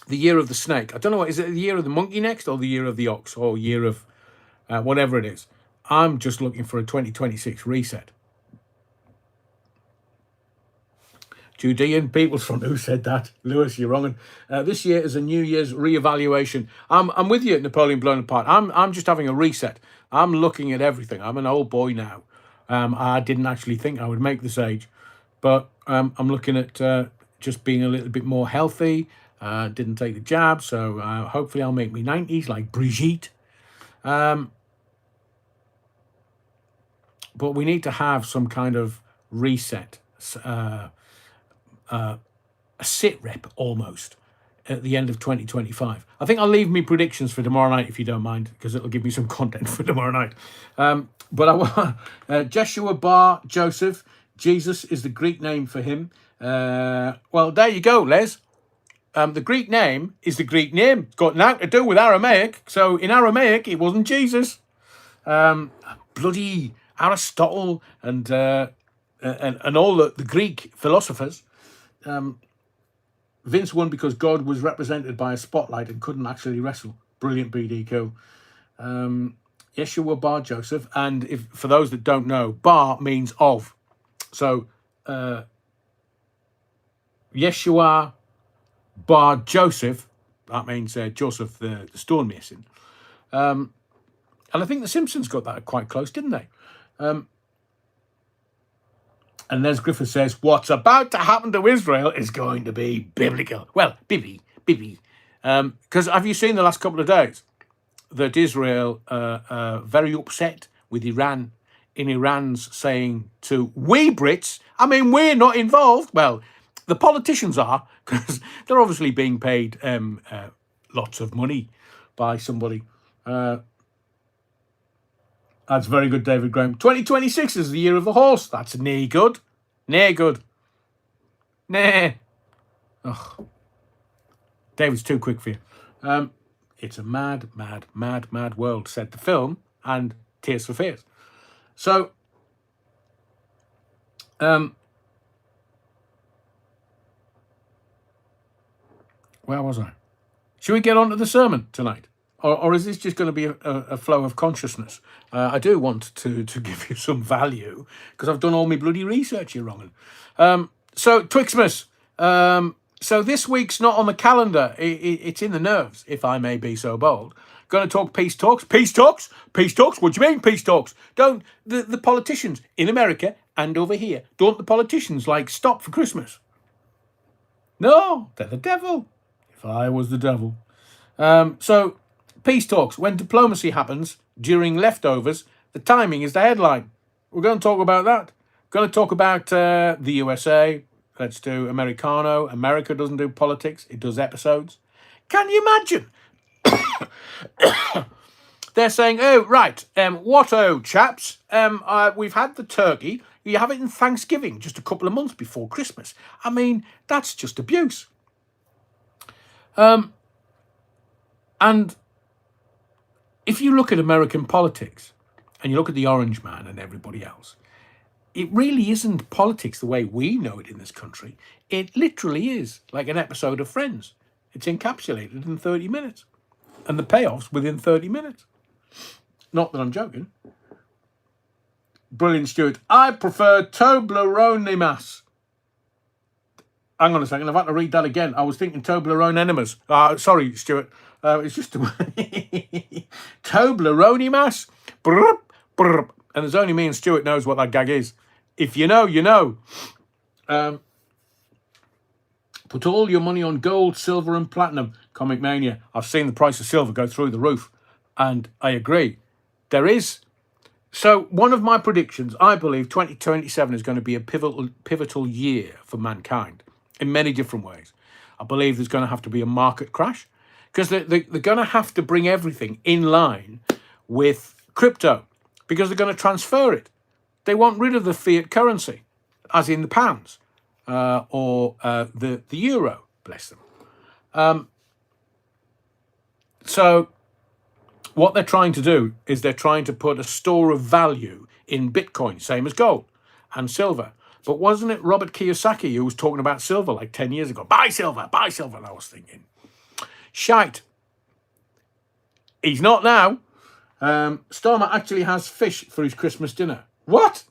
Speaker 1: the year of the snake. I don't know, is it the year of the monkey next or the year of the ox or year of whatever it is? I'm just looking for a 2026 reset. Judean Peoples from who said that? Lewis, you're wrong. This year is a New Year's reevaluation. I'm with you, Napoleon Blown Apart. I'm just having a reset. I'm looking at everything. I'm an old boy now. I didn't actually think I would make this age, but I'm looking at just being a little bit more healthy. Didn't take the jab, so hopefully I'll make me 90s like Brigitte. But we need to have some kind of reset, a sit rep almost at the end of 2025. I think I'll leave me predictions for tomorrow night if you don't mind, because it'll give me some content for tomorrow night. But I want Jeshua Bar Joseph. Jesus is the Greek name for him. Well, there you go, Les. The Greek name is the Greek name. It's got nothing to do with Aramaic. So in Aramaic, it wasn't Jesus. Bloody Aristotle and all the Greek philosophers. Vince won because God was represented by a spotlight and couldn't actually wrestle. Brilliant BDQ. Yeshua Bar Joseph. And if for those that don't know, Bar means of. So Yeshua Bar Joseph, that means Joseph the stonemason. And I think the Simpsons got that quite close, didn't they? And Les Griffith says, what's about to happen to Israel is going to be biblical. Well, Bibi. Because have you seen the last couple of days that Israel very upset with Iran, in Iran's saying to we Brits, I mean, we're not involved. Well, the politicians are, because they're obviously being paid lots of money by somebody. That's very good, David Graham. 2026 is the year of the horse. That's nae good. Nae good. Nah. Ugh. David's too quick for you. It's a mad, mad, mad, mad world, said the film and Tears for Fears. So, where was I? Should we get on to the sermon tonight? Or is this just going to be a flow of consciousness? I do want to give you some value because I've done all my bloody research here, Roman. So, Twixmas. So this week's not on the calendar. It's in the nerves, if I may be so bold. Going to talk peace talks. Peace talks? Peace talks? What do you mean peace talks? Don't the politicians in America and over here, don't the politicians stop for Christmas? No, they're the devil. If I was the devil. So, peace talks. When diplomacy happens during leftovers, the timing is the headline. We're going to talk about that. Going to talk about the USA. Let's do Americano. America doesn't do politics. It does episodes. Can you imagine? They're saying, oh, right, chaps, we've had the turkey. You have it in Thanksgiving just a couple of months before Christmas. I mean, that's just abuse. And if you look at American politics and you look at the Orange Man and everybody else, it really isn't politics the way we know it in this country. It literally is like an episode of Friends. It's encapsulated in 30 minutes. And the payoff's within 30 minutes. Not that I'm joking. Brilliant, Stuart. I prefer Toblerone mas. Hang on a second. I've had to read that again. I was thinking Toblerone enemas. Sorry, Stuart. It's just Toblerone mas. And there's only me and Stuart knows what that gag is. If you know, you know. Put all your money on gold, silver and platinum. Comic Mania. I've seen the price of silver go through the roof. And I agree. There is. So one of my predictions, I believe 2027 is going to be a pivotal year for mankind in many different ways. I believe there's going to have to be a market crash because they're going to have to bring everything in line with crypto because they're going to transfer it. They want rid of the fiat currency, as in the pounds or the euro, bless them. So what they're trying to do is they're trying to put a store of value in Bitcoin, same as gold and silver. But wasn't it Robert Kiyosaki who was talking about silver like 10 years ago? Buy silver, buy silver. And I was thinking, shite. He's not now. Starmer actually has fish for his Christmas dinner. What?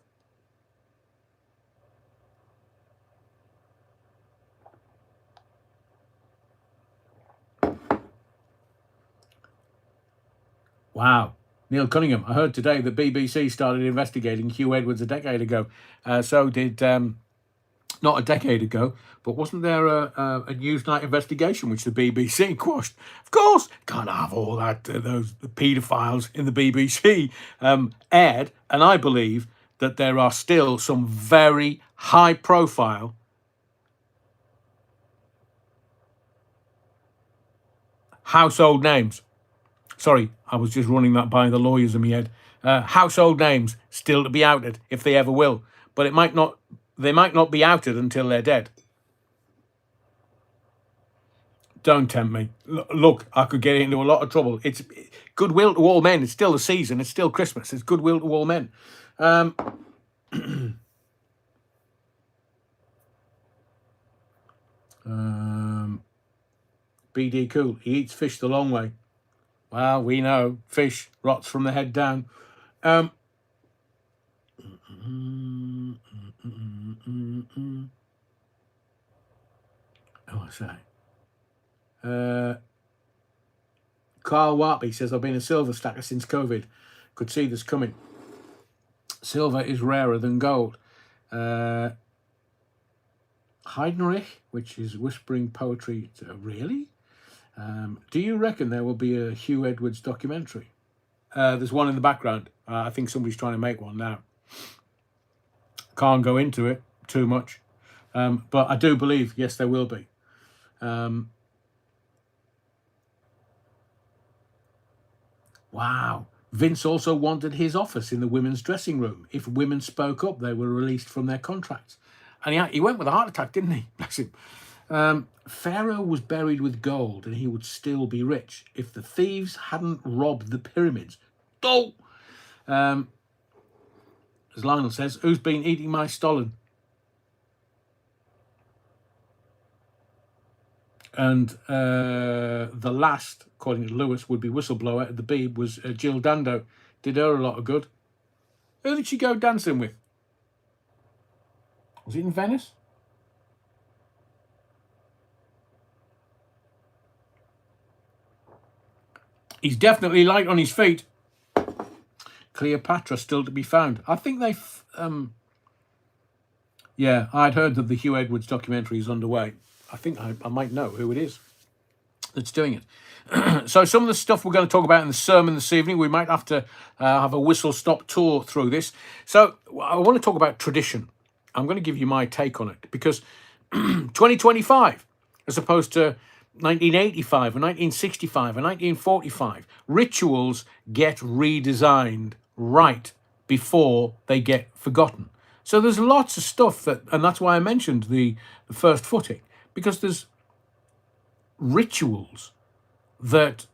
Speaker 1: Wow. Neil Cunningham, I heard today that BBC started investigating Hugh Edwards a decade ago. So did, not a decade ago, but wasn't there a Newsnight investigation which the BBC quashed? Of course, can't have all that, those paedophiles in the BBC aired. And I believe that there are still some very high profile household names. Sorry, I was just running that by the lawyers in my head. Household names still to be outed if they ever will, but they might not be outed until they're dead. Don't tempt me. Look, I could get into a lot of trouble. It's goodwill to all men. It's still the season. It's still Christmas. It's goodwill to all men. BD Cool. He eats fish the long way. Well, we know fish rots from the head down. Oh, I say. Carl Wartby says, I've been a silver stacker since COVID. Could see this coming. Silver is rarer than gold. Heidenreich, which is whispering poetry. Really? Do you reckon there will be a Hugh Edwards documentary? There's one in the background. I think somebody's trying to make one now. Can't go into it too much. But I do believe, yes, there will be. Wow. Vince also wanted his office in the women's dressing room. If women spoke up, they were released from their contracts. And he went with a heart attack, didn't he? Bless him. Pharaoh was buried with gold and he would still be rich if the thieves hadn't robbed the pyramids. Oh! As Lionel says, who's been eating my stollen? And the last, according to Lewis, would be whistleblower at the Beeb was Jill Dando. Did her a lot of good. Who did she go dancing with? Was it in Venice? He's definitely light on his feet. Cleopatra still to be found. I think they... yeah, I'd heard that the Hugh Edwards documentary is underway. I think I might know who it is that's doing it. So some of the stuff we're going to talk about in the sermon this evening, we might have to have a whistle-stop tour through this. So I want to talk about tradition. I'm going to give you my take on it, because 2025, as opposed to 1985 or 1965 or 1945, rituals get redesigned right before they get forgotten. So there's lots of stuff that, and that's why I mentioned the first footing, because there's rituals that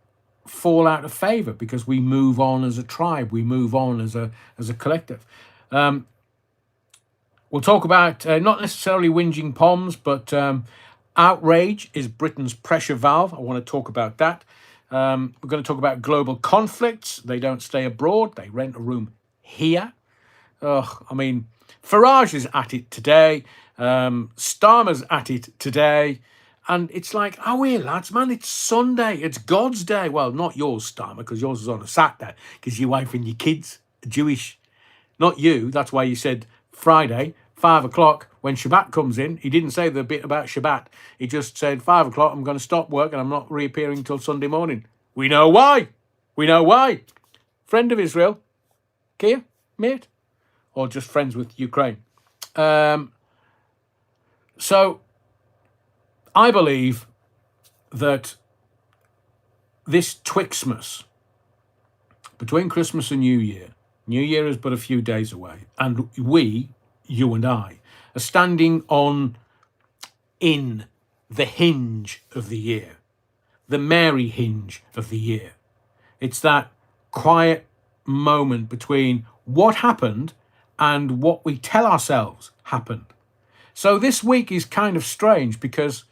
Speaker 1: fall out of favor because we move on as a tribe, we move on as a collective. We'll talk about not necessarily whinging poms, but outrage is Britain's pressure valve. I want to talk about that. We're going to talk about global conflicts. They don't stay abroad. They rent a room here. I mean, Farage is at it today. Starmer's at it today. And it's like, oh, here, lads, man, it's Sunday. It's God's day. Well, not yours, Starmer, because yours is on a Saturday, because your wife and your kids are Jewish. Not you. That's why you said Friday, 5 o'clock, when Shabbat comes in. He didn't say the bit about Shabbat. He just said, 5 o'clock, I'm going to stop work and I'm not reappearing until Sunday morning. We know why. We know why. Friend of Israel. Kia, mate? Or just friends with Ukraine. So I believe that this Twixmas, between Christmas and New Year is but a few days away, and we, you and I, are standing in the hinge of the year, the Mary hinge of the year. It's that quiet moment between what happened and what we tell ourselves happened. So this week is kind of strange because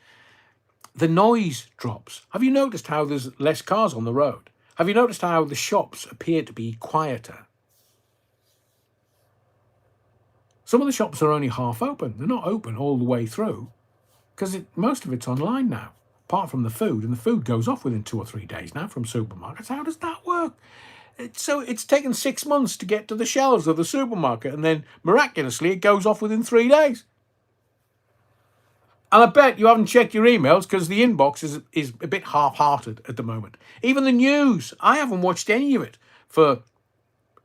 Speaker 1: the noise drops. Have you noticed how there's less cars on the road? Have you noticed how the shops appear to be quieter? Some of the shops are only half open. They're not open all the way through because most of it's online now, apart from the food. And the food goes off within 2 or 3 days now from supermarkets. How does that work? So it's taken 6 months to get to the shelves of the supermarket, and then miraculously it goes off within 3 days. And I bet you haven't checked your emails because the inbox is a bit half-hearted at the moment. Even the news, I haven't watched any of it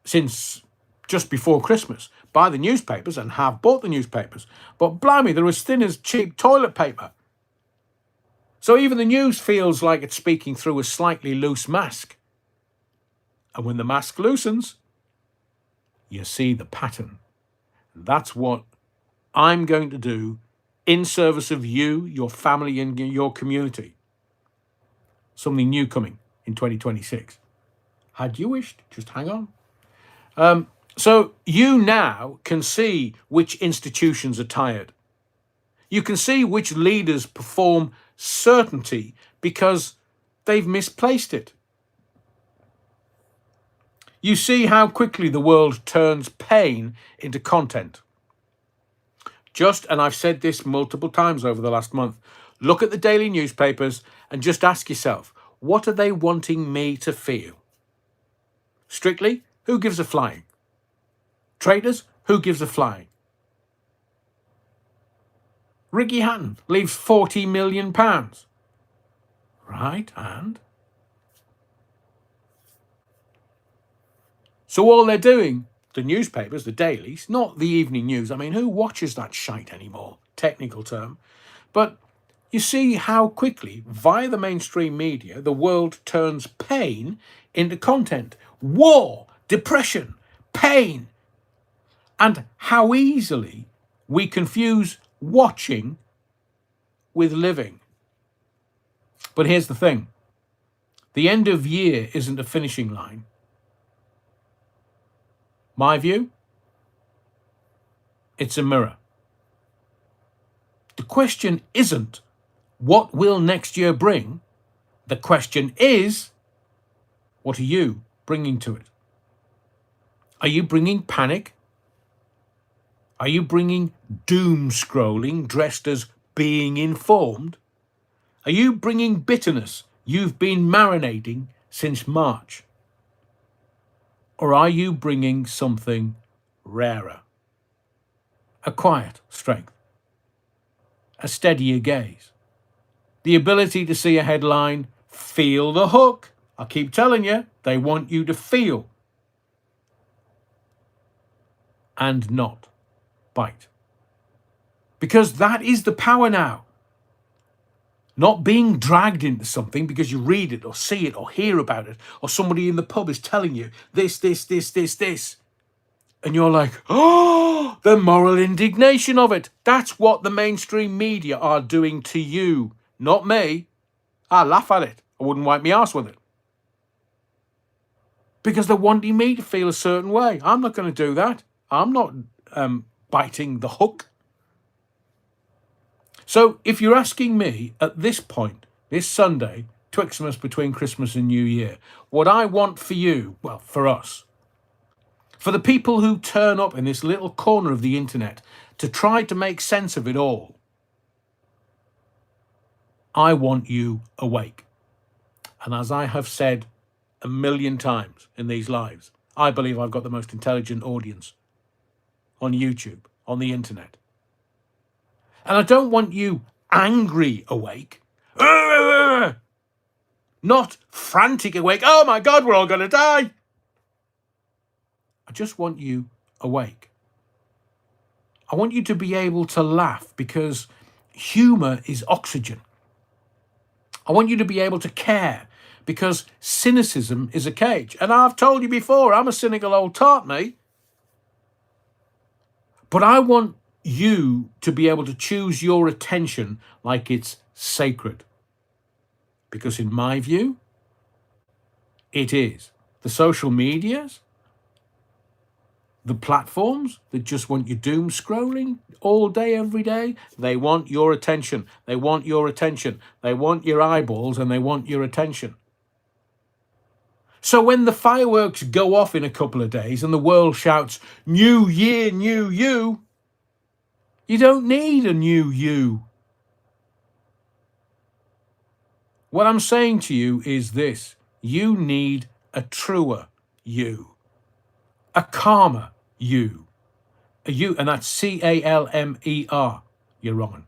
Speaker 1: since just before Christmas. Buy the newspapers and have bought the newspapers. But blimey, they're as thin as cheap toilet paper. So even the news feels like it's speaking through a slightly loose mask. And when the mask loosens, you see the pattern. And that's what I'm going to do in service of you, your family, and your community. Something new coming in 2026. Had you wished? Just hang on. So you now can see which institutions are tired. You can see which leaders perform certainty because they've misplaced it. You see how quickly the world turns pain into content. And I've said this multiple times over the last month, look at the daily newspapers and just ask yourself, what are they wanting me to feel? Strictly, who gives a flying? Traitors, who gives a flying? Ricky Hatton leaves £40 million. Right, and? So all they're doing, the newspapers, the dailies, not the evening news. I mean, who watches that shite anymore? Technical term. But you see how quickly, via the mainstream media, the world turns pain into content. War, depression, pain. And how easily we confuse watching with living. But here's the thing. The end of year isn't a finishing line. My view? It's a mirror. The question isn't, what will next year bring? The question is, what are you bringing to it? Are you bringing panic? Are you bringing doom scrolling dressed as being informed? Are you bringing bitterness you've been marinating since March? Or are you bringing something rarer? A quiet strength, a steadier gaze, the ability to see a headline, feel the hook. I keep telling you, they want you to feel and not bite. Because that is the power now. Not being dragged into something because you read it or see it or hear about it, or somebody in the pub is telling you this. And you're like, oh, the moral indignation of it. That's what the mainstream media are doing to you, not me. I laugh at it. I wouldn't wipe my arse with it. Because they're wanting me to feel a certain way. I'm not going to do that. I'm not biting the hook. So if you're asking me at this point, this Sunday, Twixmas between Christmas and New Year, what I want for you, well, for us, for the people who turn up in this little corner of the internet to try to make sense of it all, I want you awake. And as I have said a million times in these lives, I believe I've got the most intelligent audience on YouTube, on the internet. And I don't want you angry awake. Not frantic awake. Oh my God, we're all going to die. I just want you awake. I want you to be able to laugh because humor is oxygen. I want you to be able to care because cynicism is a cage. And I've told you before, I'm a cynical old tart, mate. But I want you to be able to choose your attention like it's sacred. Because in my view, it is. The social medias, the platforms that just want you doom scrolling all day, every day, they want your attention. They want your attention. They want your eyeballs and they want your attention. So when the fireworks go off in a couple of days and the world shouts, New Year, New You, you don't need a new you. What I'm saying to you is this. You need a truer you. A calmer you. A you, and that's CALMER. You're wrong.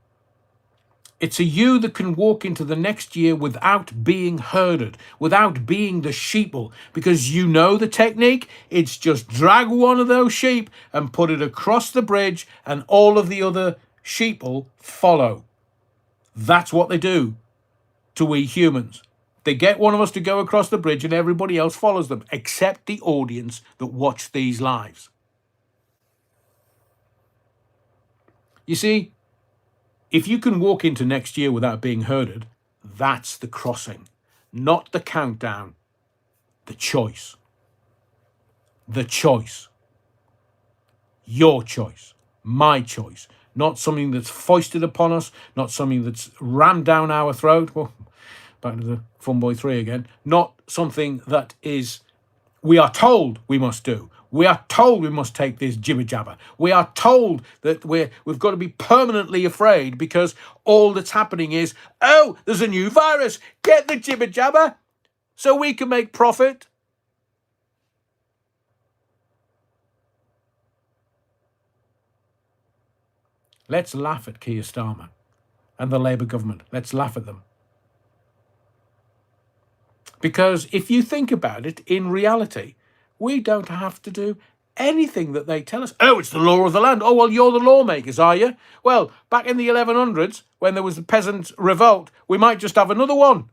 Speaker 1: It's a you that can walk into the next year without being herded, without being the sheeple, because you know the technique. It's just drag one of those sheep and put it across the bridge and all of the other sheeple follow. That's what they do to we humans. They get one of us to go across the bridge and everybody else follows them, except the audience that watch these lives. You see, if you can walk into next year without being herded, that's the crossing, not the countdown, the choice. The choice. Your choice. My choice. Not something that's foisted upon us, not something that's rammed down our throat. Well, back to the Fun Boy 3 again. Not something that is we are told we must do. We are told we must take this jibber jabber. We are told that we've got to be permanently afraid because all that's happening is, oh, there's a new virus. Get the jibber jabber so we can make profit. Let's laugh at Keir Starmer and the Labour government. Let's laugh at them. Because if you think about it, in reality, we don't have to do anything that they tell us. Oh, it's the law of the land. Oh, well, you're the lawmakers, are you? Well, back in the 1100s, when there was the peasant revolt, we might just have another one.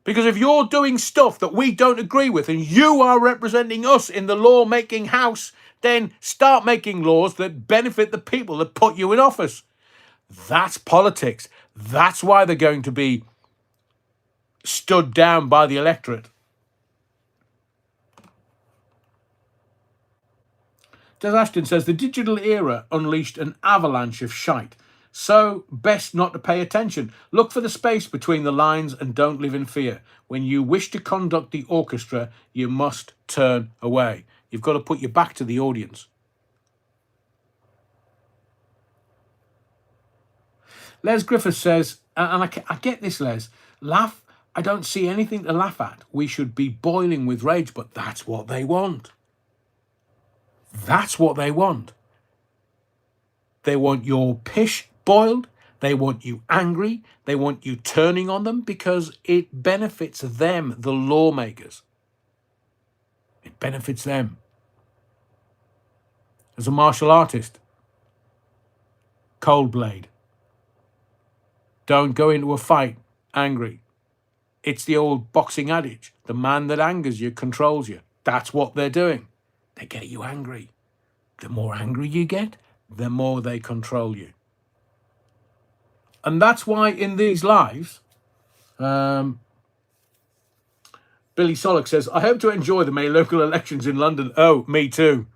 Speaker 1: Because if you're doing stuff that we don't agree with and you are representing us in the law-making house, then start making laws that benefit the people that put you in office. That's politics. That's why they're going to be stood down by the electorate. Des Ashton says, the digital era unleashed an avalanche of shite. So best not to pay attention. Look for the space between the lines and don't live in fear. When you wish to conduct the orchestra, you must turn away. You've got to put your back to the audience. Les Griffiths says, and I get this, Les, laugh. I don't see anything to laugh at. We should be boiling with rage, but that's what they want. That's what they want. They want your pish boiled. They want you angry. They want you turning on them because it benefits them, the lawmakers. It benefits them. As a martial artist, cold blade. Don't go into a fight angry. It's the old boxing adage. The man that angers you controls you. That's what they're doing. They get you angry. The more angry you get, the more they control you. And that's why in these lives, Billy Solak says, I hope to enjoy the May local elections in London. Oh, me too.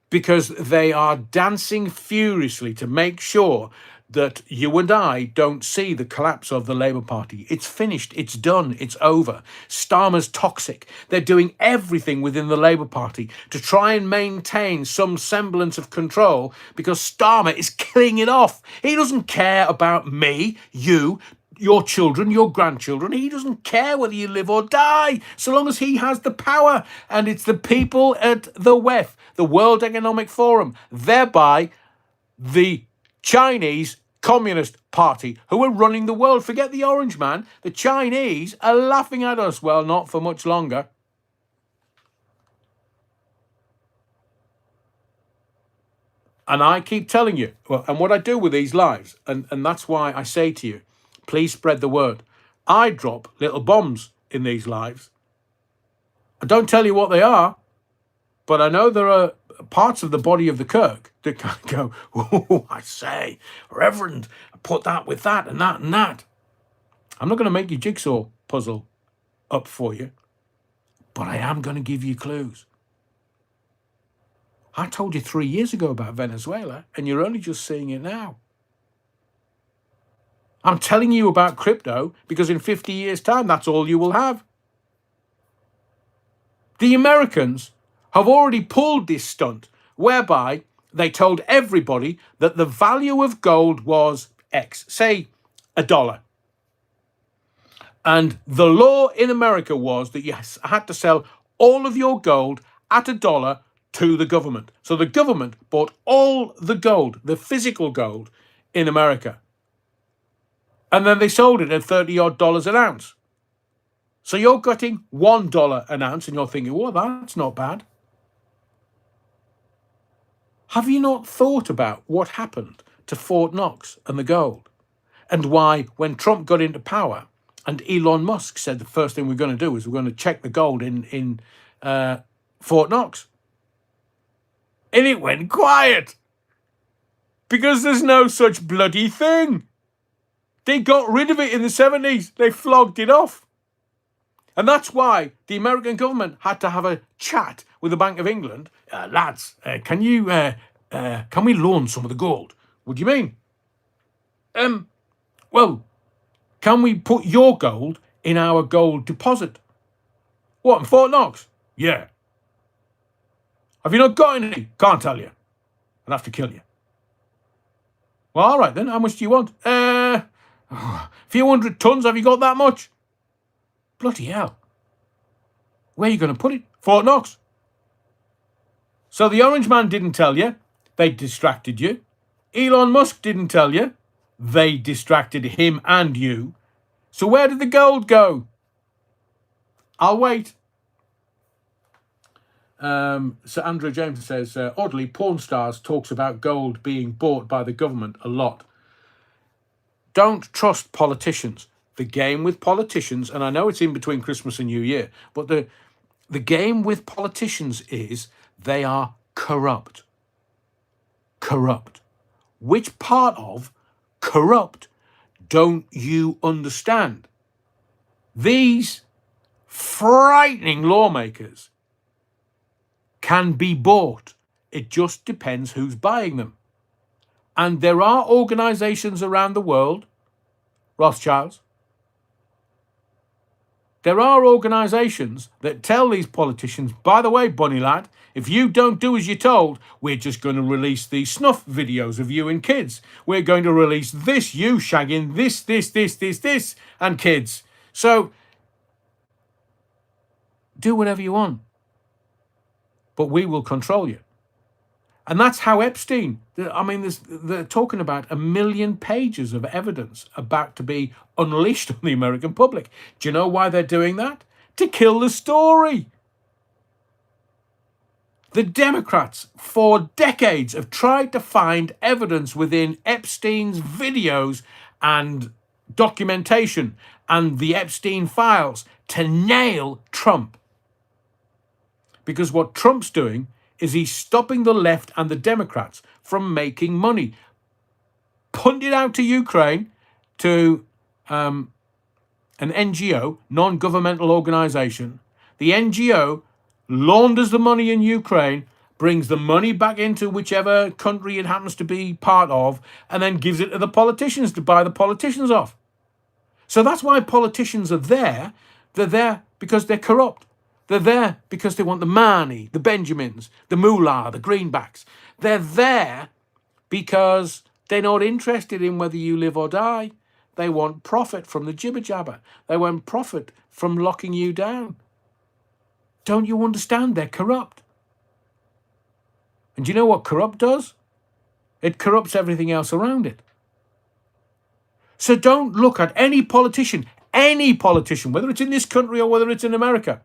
Speaker 1: Because they are dancing furiously to make sure that you and I don't see the collapse of the Labour Party. It's finished. It's done. It's over. Starmer's toxic. They're doing everything within the Labour Party to try and maintain some semblance of control because Starmer is killing it off. He doesn't care about me, you, your children, your grandchildren. He doesn't care whether you live or die, so long as he has the power. And it's the people at the WEF, the World Economic Forum, thereby the Chinese Communist Party, who are running the world. Forget the orange man. The Chinese are laughing at us. Well, not for much longer. And I keep telling you, and what I do with these lives, and that's why I say to you, please spread the word. I drop little bombs in these lives. I don't tell you what they are, but I know there are parts of the body of the Kirk that kind of go, oh, I say, Reverend, put that with that and that and that. I'm not going to make your jigsaw puzzle up for you, but I am going to give you clues. I told you 3 years ago about Venezuela, and you're only just seeing it now. I'm telling you about crypto because in 50 years' time, that's all you will have. The Americans have already pulled this stunt whereby they told everybody that the value of gold was X, say $1. And the law in America was that you had to sell all of your gold at $1 to the government. So the government bought all the gold, the physical gold, in America. And then they sold it at $30 odd an ounce. So you're getting $1 an ounce and you're thinking, well, that's not bad. Have you not thought about what happened to Fort Knox and the gold? And why, when Trump got into power and Elon Musk said the first thing we're going to do is we're going to check the gold in Fort Knox. And it went quiet. Because there's no such bloody thing. They got rid of it in the 70s. They flogged it off. And that's why the American government had to have a chat with the Bank of England. Lads, can we loan some of the gold? What do you mean? Well, can we put your gold in our gold deposit? What, in Fort Knox? Yeah. Have you not got any? Can't tell you. I'd have to kill you. Well, all right then. How much do you want? A few hundred tons. Have you got that much? Bloody hell. Where are you going to put it? Fort Knox. So the orange man didn't tell you. They distracted you. Elon Musk didn't tell you. They distracted him and you. So where did the gold go? I'll wait. Sir Andrew James says, oddly, porn stars talks about gold being bought by the government a lot. Don't trust politicians. The game with politicians, and I know it's in between Christmas and New Year, but the game with politicians is they are corrupt. Corrupt. Which part of corrupt Don't you understand? These frightening lawmakers can be bought. It just depends who's buying them. And there are organizations around the world, Rothschilds, there are organizations that tell these politicians, by the way, bunny lad, if you don't do as you're told, we're just going to release these snuff videos of you and kids. We're going to release this, you shagging this, and kids. So do whatever you want, but we will control you. And that's how Epstein, I mean, they're talking about 1 million pages of evidence about to be unleashed on the American public. Do you know why they're doing that? To kill the story. The Democrats, for decades, have tried to find evidence within Epstein's videos and documentation and the Epstein files to nail Trump. Because what Trump's doing is he's stopping the left and the Democrats from making money. Punted out to Ukraine, to an NGO, non-governmental organization. The NGO launders the money in Ukraine, brings the money back into whichever country it happens to be part of, and then gives it to the politicians to buy the politicians off. So that's why politicians are there. They're there because they're corrupt. They're there because they want the money, the Benjamins, the moolah, the greenbacks. They're there because they're not interested in whether you live or die. They want profit from the jibber jabber. They want profit from locking you down. Don't you understand? They're corrupt. And do you know what corrupt does? It corrupts everything else around it. So don't look at any politician, whether it's in this country or whether it's in America.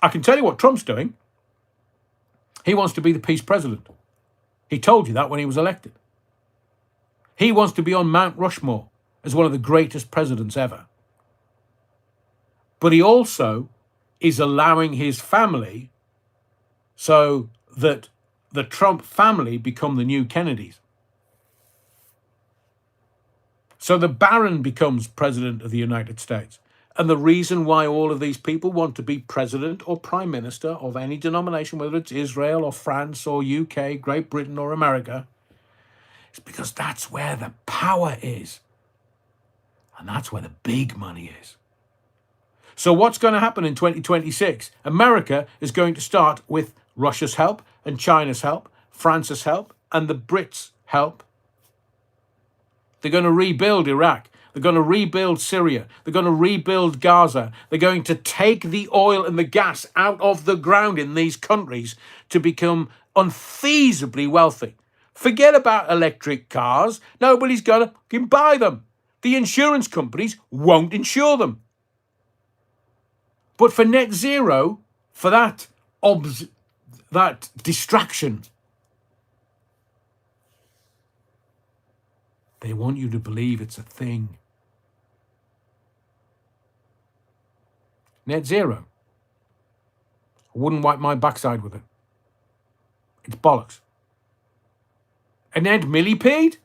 Speaker 1: I can tell you what Trump's doing. He wants to be the peace president. He told you that when he was elected. He wants to be on Mount Rushmore as one of the greatest presidents ever. But he also is allowing his family so that the Trump family become the new Kennedys. So the Baron becomes president of the United States. And the reason why all of these people want to be president or prime minister of any denomination, whether it's Israel or France or UK, Great Britain or America, is because that's where the power is. And that's where the big money is. So what's going to happen in 2026? America is going to start with Russia's help and China's help, France's help, and the Brits' help. They're going to rebuild Iraq. They're going to rebuild Syria. They're going to rebuild Gaza. They're going to take the oil and the gas out of the ground in these countries to become unfeasibly wealthy. Forget about electric cars. Nobody's going to buy them. The insurance companies won't insure them. But for net zero, for that distraction, they want you to believe it's a thing. Net zero. I wouldn't wipe my backside with it. It's bollocks. And Ed Millipede?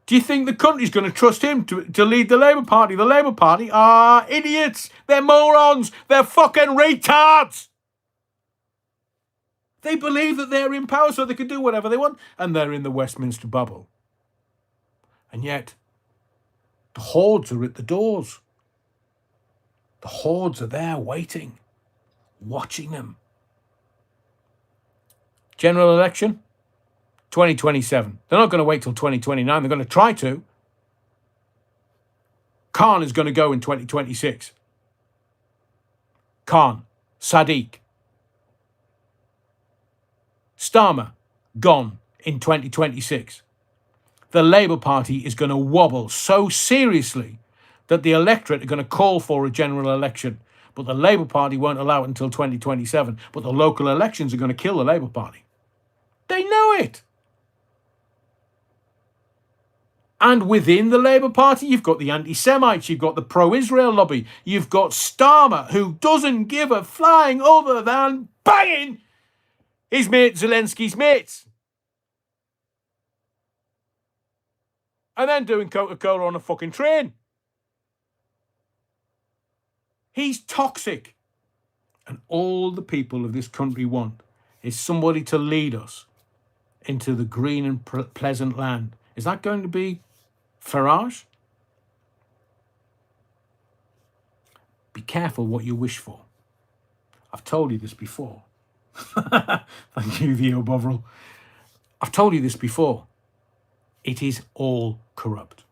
Speaker 1: Do you think the country's going to trust him to lead the Labour Party? The Labour Party are idiots. They're morons. They're fucking retards. They believe that they're in power so they can do whatever they want. And they're in the Westminster bubble. And yet, the hordes are at the doors. The hordes are there waiting, watching them. General election, 2027. They're not going to wait till 2029. They're going to try to. Khan is going to go in 2026. Khan, Sadiq. Starmer, gone in 2026. The Labour Party is going to wobble so seriously that the electorate are going to call for a general election. But the Labour Party won't allow it until 2027. But the local elections are going to kill the Labour Party. They know it. And within the Labour Party, you've got the anti-Semites, you've got the pro-Israel lobby, you've got Starmer, who doesn't give a flying other than banging his mate Zelensky's mates. and then doing Coca-Cola on a fucking train. He's toxic. And all the people of this country want is somebody to lead us into the green and pleasant land. Is that going to be Farage? Be careful what you wish for. I've told you this before. Thank you, Theo Bovril. I've told you this before. It is all corrupt.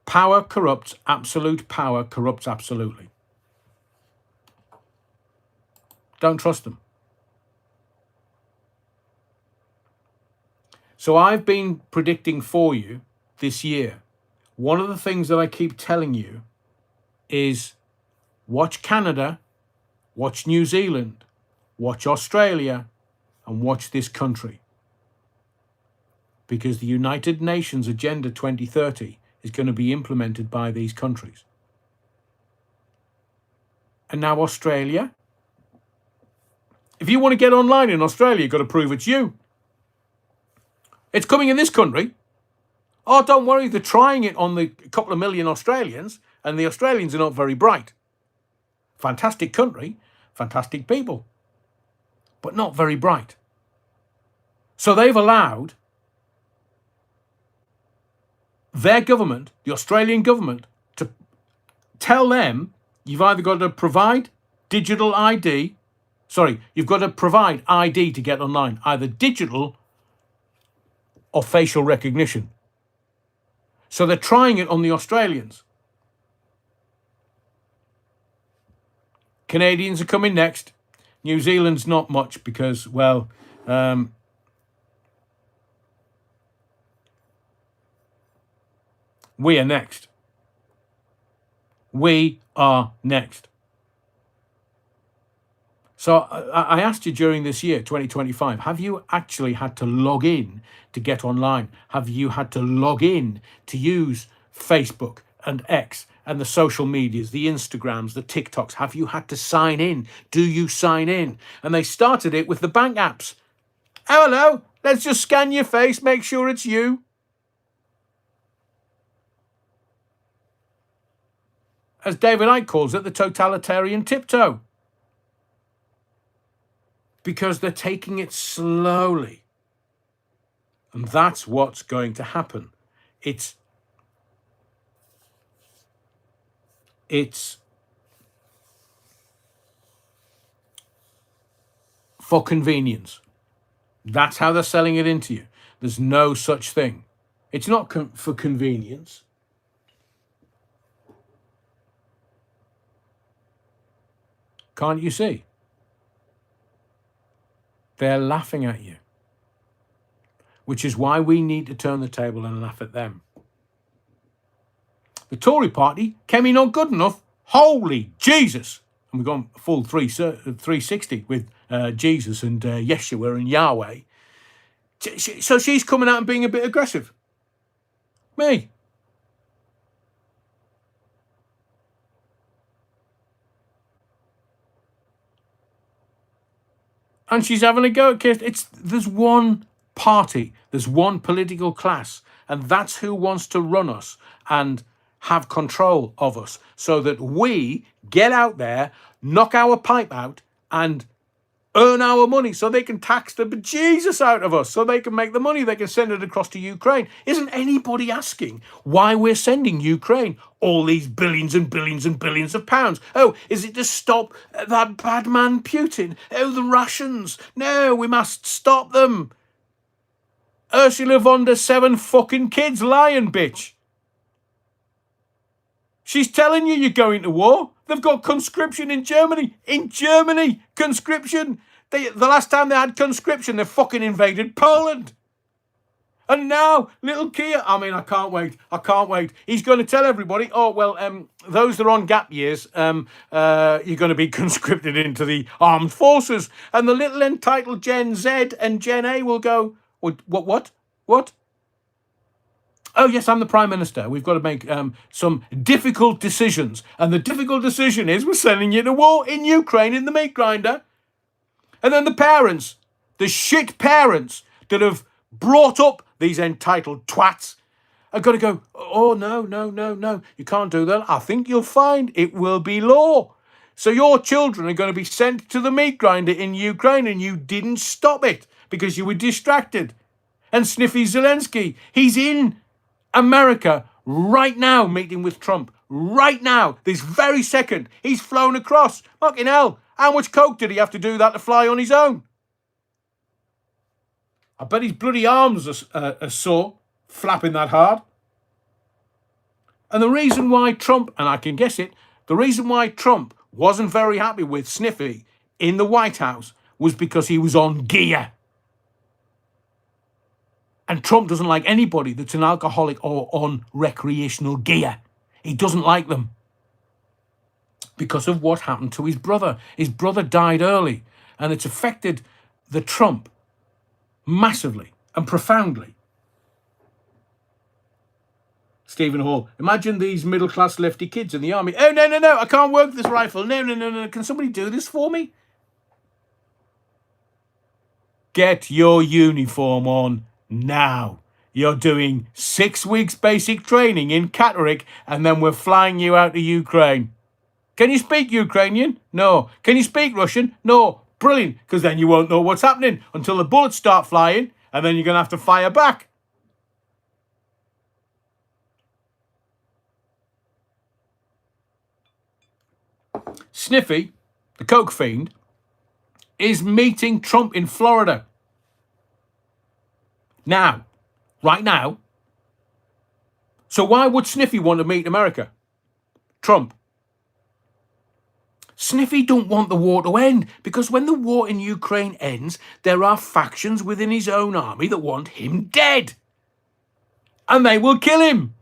Speaker 1: Power corrupts. Absolute power corrupts absolutely. Don't trust them. So I've been predicting for you this year. One of the things that I keep telling you is watch Canada, watch New Zealand, watch Australia, and watch this country. Because the United Nations Agenda 2030 is going to be implemented by these countries. And now Australia. If you want to get online in Australia, you've got to prove it's you. It's coming in this country. Oh, don't worry, they're trying it on the couple of million Australians, and the Australians are not very bright. Fantastic country, fantastic people, but not very bright. So they've allowed their government, the Australian government, to tell them you've either got to provide digital ID. Sorry, you've got to provide ID to get online, either digital or facial recognition. So they're trying it on the Australians. Canadians are coming next. New Zealand's not much because, well, we are next. We are next. So I asked you during this year, 2025, have you actually had to log in to get online? Have you had to log in to use Facebook and X and the social medias, the Instagrams, the TikToks? Have you had to sign in? Do you sign in? And they started it with the bank apps. Oh, hello, let's just scan your face, make sure it's you. As David Icke calls it, the totalitarian tiptoe. Because they're taking it slowly. And that's what's going to happen. It's for convenience. That's how they're selling it into you. There's no such thing. It's not for convenience. Can't you see? They're laughing at you. Which is why we need to turn the table and laugh at them. The Tory party came in not good enough. Holy Jesus! And we've gone full 360 with Jesus and Yeshua and Yahweh. So she's coming out and being a bit aggressive. Me. And she's having a go at kids. There's one party, there's one political class, and that's who wants to run us and have control of us so that we get out there, knock our pipe out, and earn our money so they can tax the bejesus out of us, so they can make the money, they can send it across to Ukraine. Isn't anybody asking why we're sending Ukraine all these billions and billions and billions of pounds? Oh, is it to stop that bad man Putin? Oh, the Russians. No, we must stop them. Ursula von der Seven fucking kids lying, bitch. She's telling you you're going to war. They've got conscription in Germany. In Germany, conscription. The last time they had conscription, they fucking invaded Poland. And now, little Keir, I mean, I can't wait. He's going to tell everybody, oh, well, those that are on gap years, you're going to be conscripted into the armed forces. And the little entitled Gen Z and Gen A will go, what? Oh, yes, I'm the Prime Minister. We've got to make some difficult decisions. And the difficult decision is we're sending you to war in Ukraine in the meat grinder. And then the parents, the shit parents that have brought up these entitled twats are going to go, oh, no, no, no, no, you can't do that. I think you'll find it will be law. So your children are going to be sent to the meat grinder in Ukraine, and you didn't stop it because you were distracted. And Sniffy Zelensky, he's in America right now meeting with Trump. Right now, this very second, he's flown across. Fucking hell, how much coke did he have to do that to fly on his own? I bet his bloody arms are sore, flapping that hard. And the reason why Trump, and I can guess it, the reason why Trump wasn't very happy with Sniffy in the White House was because he was on gear. And Trump doesn't like anybody that's an alcoholic or on recreational gear. He doesn't like them because of what happened to his brother. His brother died early, and it's affected the Trump massively and profoundly. Stephen Hall, imagine these middle-class lefty kids in the army. Oh, no, no, no, I can't work this rifle. No, no, no, no. Can somebody do this for me? Get your uniform on now. You're doing 6 weeks basic training in Catterick, and then we're flying you out to Ukraine. Can you speak Ukrainian? No. Can you speak Russian? No. Brilliant, because then you won't know what's happening until the bullets start flying, and then you're going to have to fire back. Sniffy, the coke fiend, is meeting Trump in Florida. Now, right now. So why would Sniffy want to meet America? Trump. Sniffy don't want the war to end, because when the war in Ukraine ends, there are factions within his own army that want him dead. And they will kill him.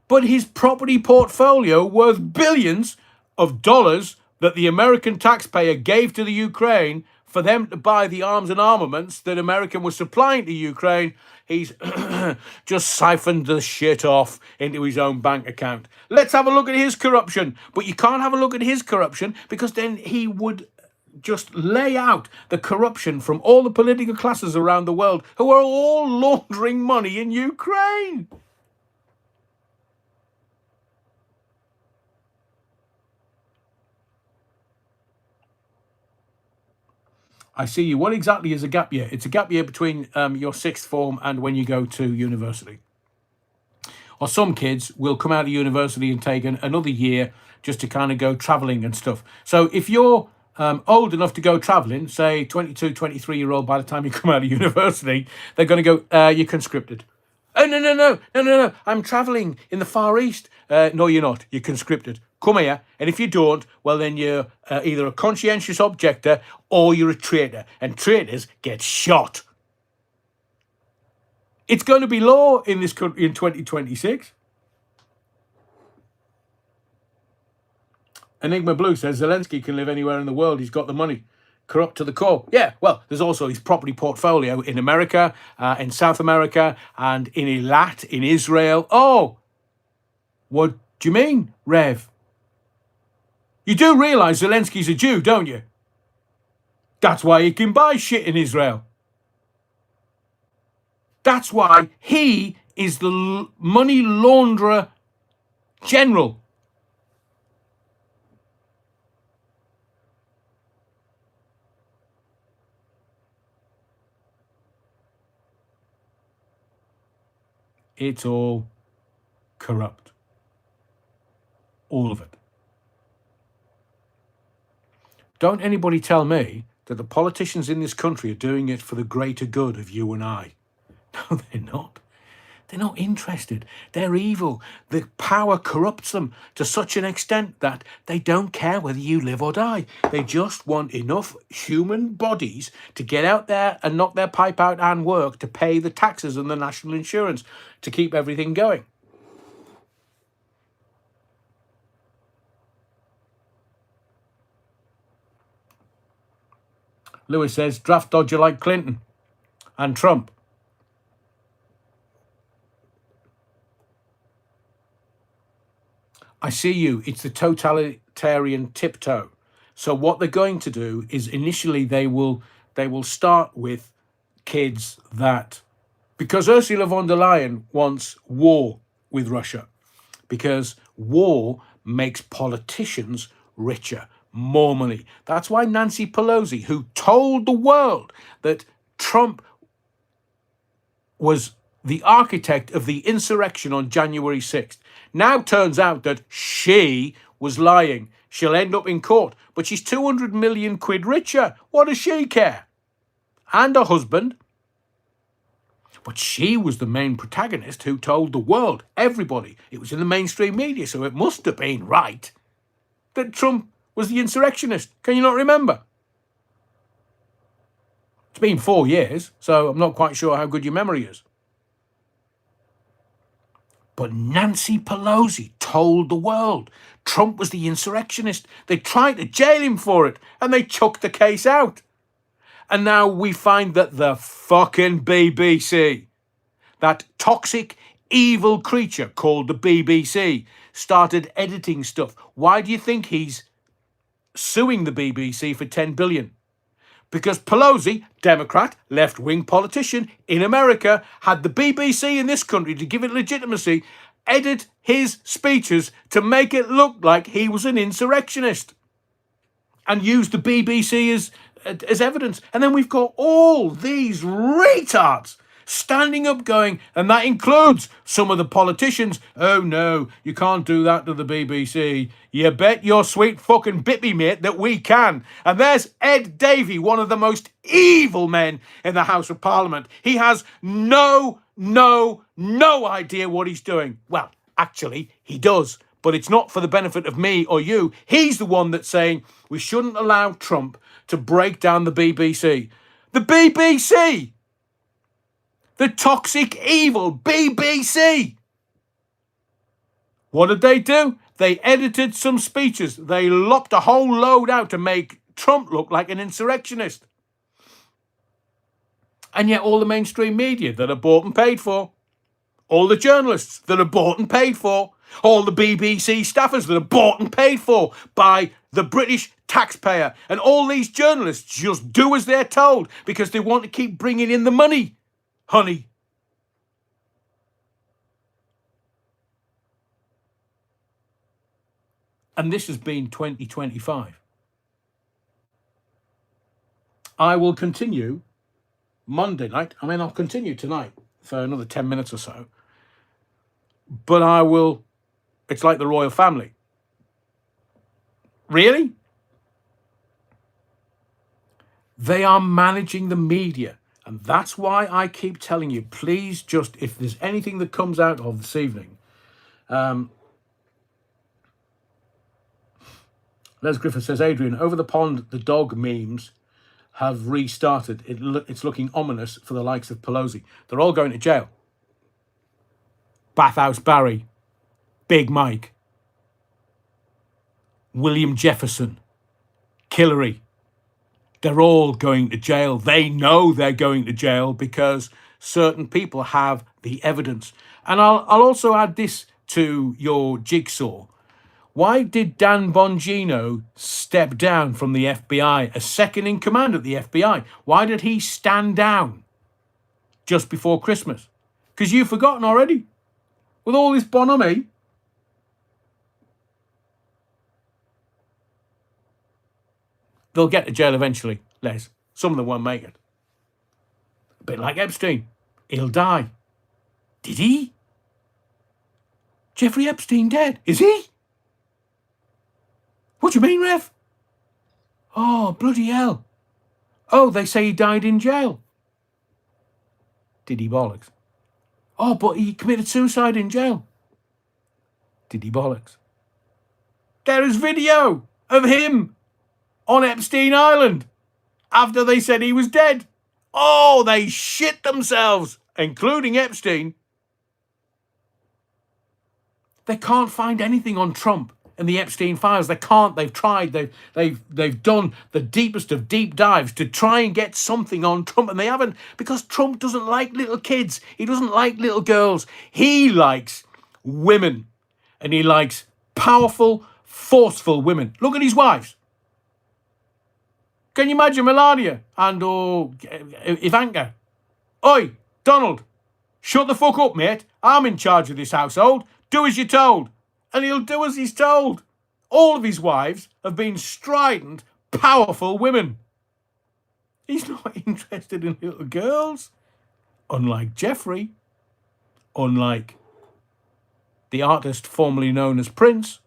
Speaker 1: But his property portfolio worth billions of dollars that the American taxpayer gave to the Ukraine for them to buy the arms and armaments that America was supplying to Ukraine, he's just siphoned the shit off into his own bank account. Let's have a look at his corruption. But you can't have a look at his corruption because then he would just lay out the corruption from all the political classes around the world who are all laundering money in Ukraine. I see you. What exactly is a gap year? It's a gap year between your sixth form and when you go to university. Or some kids will come out of university and take another year just to kind of go traveling and stuff. So if you're old enough to go traveling, say 22, 23-year-old, by the time you come out of university, they're going to go, you're conscripted. Oh, no. I'm traveling in the Far East. No, you're not. You're conscripted. Come here. And if you don't, well, then you're either a conscientious objector or you're a traitor. And traitors get shot. It's going to be law in this country in 2026. Enigma Blue says Zelensky can live anywhere in the world. He's got the money. Corrupt to the core. Yeah, well, there's also his property portfolio in America, in South America, and in Eilat, in Israel. Oh, what do you mean, Rev? You do realise Zelensky's a Jew, don't you? That's why he can buy shit in Israel. That's why he is the money launderer general. It's all corrupt. All of it. Don't anybody tell me that the politicians in this country are doing it for the greater good of you and I. No, they're not. They're not interested. They're evil. The power corrupts them to such an extent that they don't care whether you live or die. They just want enough human bodies to get out there and knock their pipe out and work to pay the taxes and the national insurance to keep everything going. Lewis says, draft dodger like Clinton and Trump. I see you. It's the totalitarian tiptoe. So what they're going to do is initially they will start with kids that Because Ursula von der Leyen wants war with Russia. Because war makes politicians richer, more money. That's why Nancy Pelosi, who told the world that Trump was the architect of the insurrection on January 6th, now turns out that she was lying. She'll end up in court, but she's 200 million quid richer. What does she care? And her husband. But she was the main protagonist who told the world, everybody, it was in the mainstream media, so it must have been right, that Trump was the insurrectionist. Can you not remember? It's been 4 years, so I'm not quite sure how good your memory is. But Nancy Pelosi told the world Trump was the insurrectionist. They tried to jail him for it, and they chucked the case out. And now we find that the fucking BBC, that toxic, evil creature called the BBC, started editing stuff. Why do you think he's suing the BBC for 10 billion? Because Pelosi, Democrat, left-wing politician in America, had the BBC in this country, to give it legitimacy, edit his speeches to make it look like he was an insurrectionist and used the BBC as evidence. And then we've got all these retards standing up going, and that includes some of the politicians, oh no, you can't do that to the BBC. You bet your sweet fucking bippy mate that we can. And there's Ed Davey, one of the most evil men in the House of Parliament. He has no idea what he's doing. Well, actually, he does. But it's not for the benefit of me or you. He's the one that's saying we shouldn't allow Trump to break down the BBC. The BBC! The toxic, evil BBC! What did they do? They edited some speeches. They lopped a whole load out to make Trump look like an insurrectionist. And yet all the mainstream media that are bought and paid for, all the journalists that are bought and paid for, all the BBC staffers that are bought and paid for by the British taxpayer, and all these journalists just do as they're told because they want to keep bringing in the money, honey. And this has been 2025. I will continue Monday night. I mean, I'll continue tonight for another 10 minutes or so. But I will, it's like the royal family. Really? They are managing the media. And that's why I keep telling you, please just, if there's anything that comes out of this evening, Les Griffith says, Adrian, over the pond, the dog memes have restarted. It's looking ominous for the likes of Pelosi. They're all going to jail. Bathhouse Barry, Big Mike, William Jefferson, Hillary. They're all going to jail. They know they're going to jail because certain people have the evidence. And I'll also add this to your jigsaw. Why did Dan Bongino step down from the FBI as second in command at the FBI? Why did he stand down just before Christmas? Because you've forgotten already. With all this bonhomie, they'll get to jail eventually, Les. Some of them won't make it. A bit like Epstein. He'll die. Did he? Jeffrey Epstein dead? Is he? What do you mean, Rev? Oh, bloody hell. Oh, they say he died in jail. Did he bollocks? Oh, but he committed suicide in jail. Did he bollocks? There is video of him on Epstein Island after they said he was dead. Oh, they shit themselves, including Epstein. They can't find anything on Trump and the Epstein files. They can't. They've tried. They've done the deepest of deep dives to try and get something on Trump, and they haven't, because Trump doesn't like little kids. He doesn't like little girls. He likes women, and he likes powerful, forceful women. Look at his wives. Can you imagine Melania and Ivanka? Oi, Donald, Shut the fuck up, mate. I'm in charge of this household. Do as you're told. And he'll do as he's told. All of his wives have been strident, powerful women. He's not interested in little girls. Unlike Jeffrey. Unlike the artist formerly known as Prince.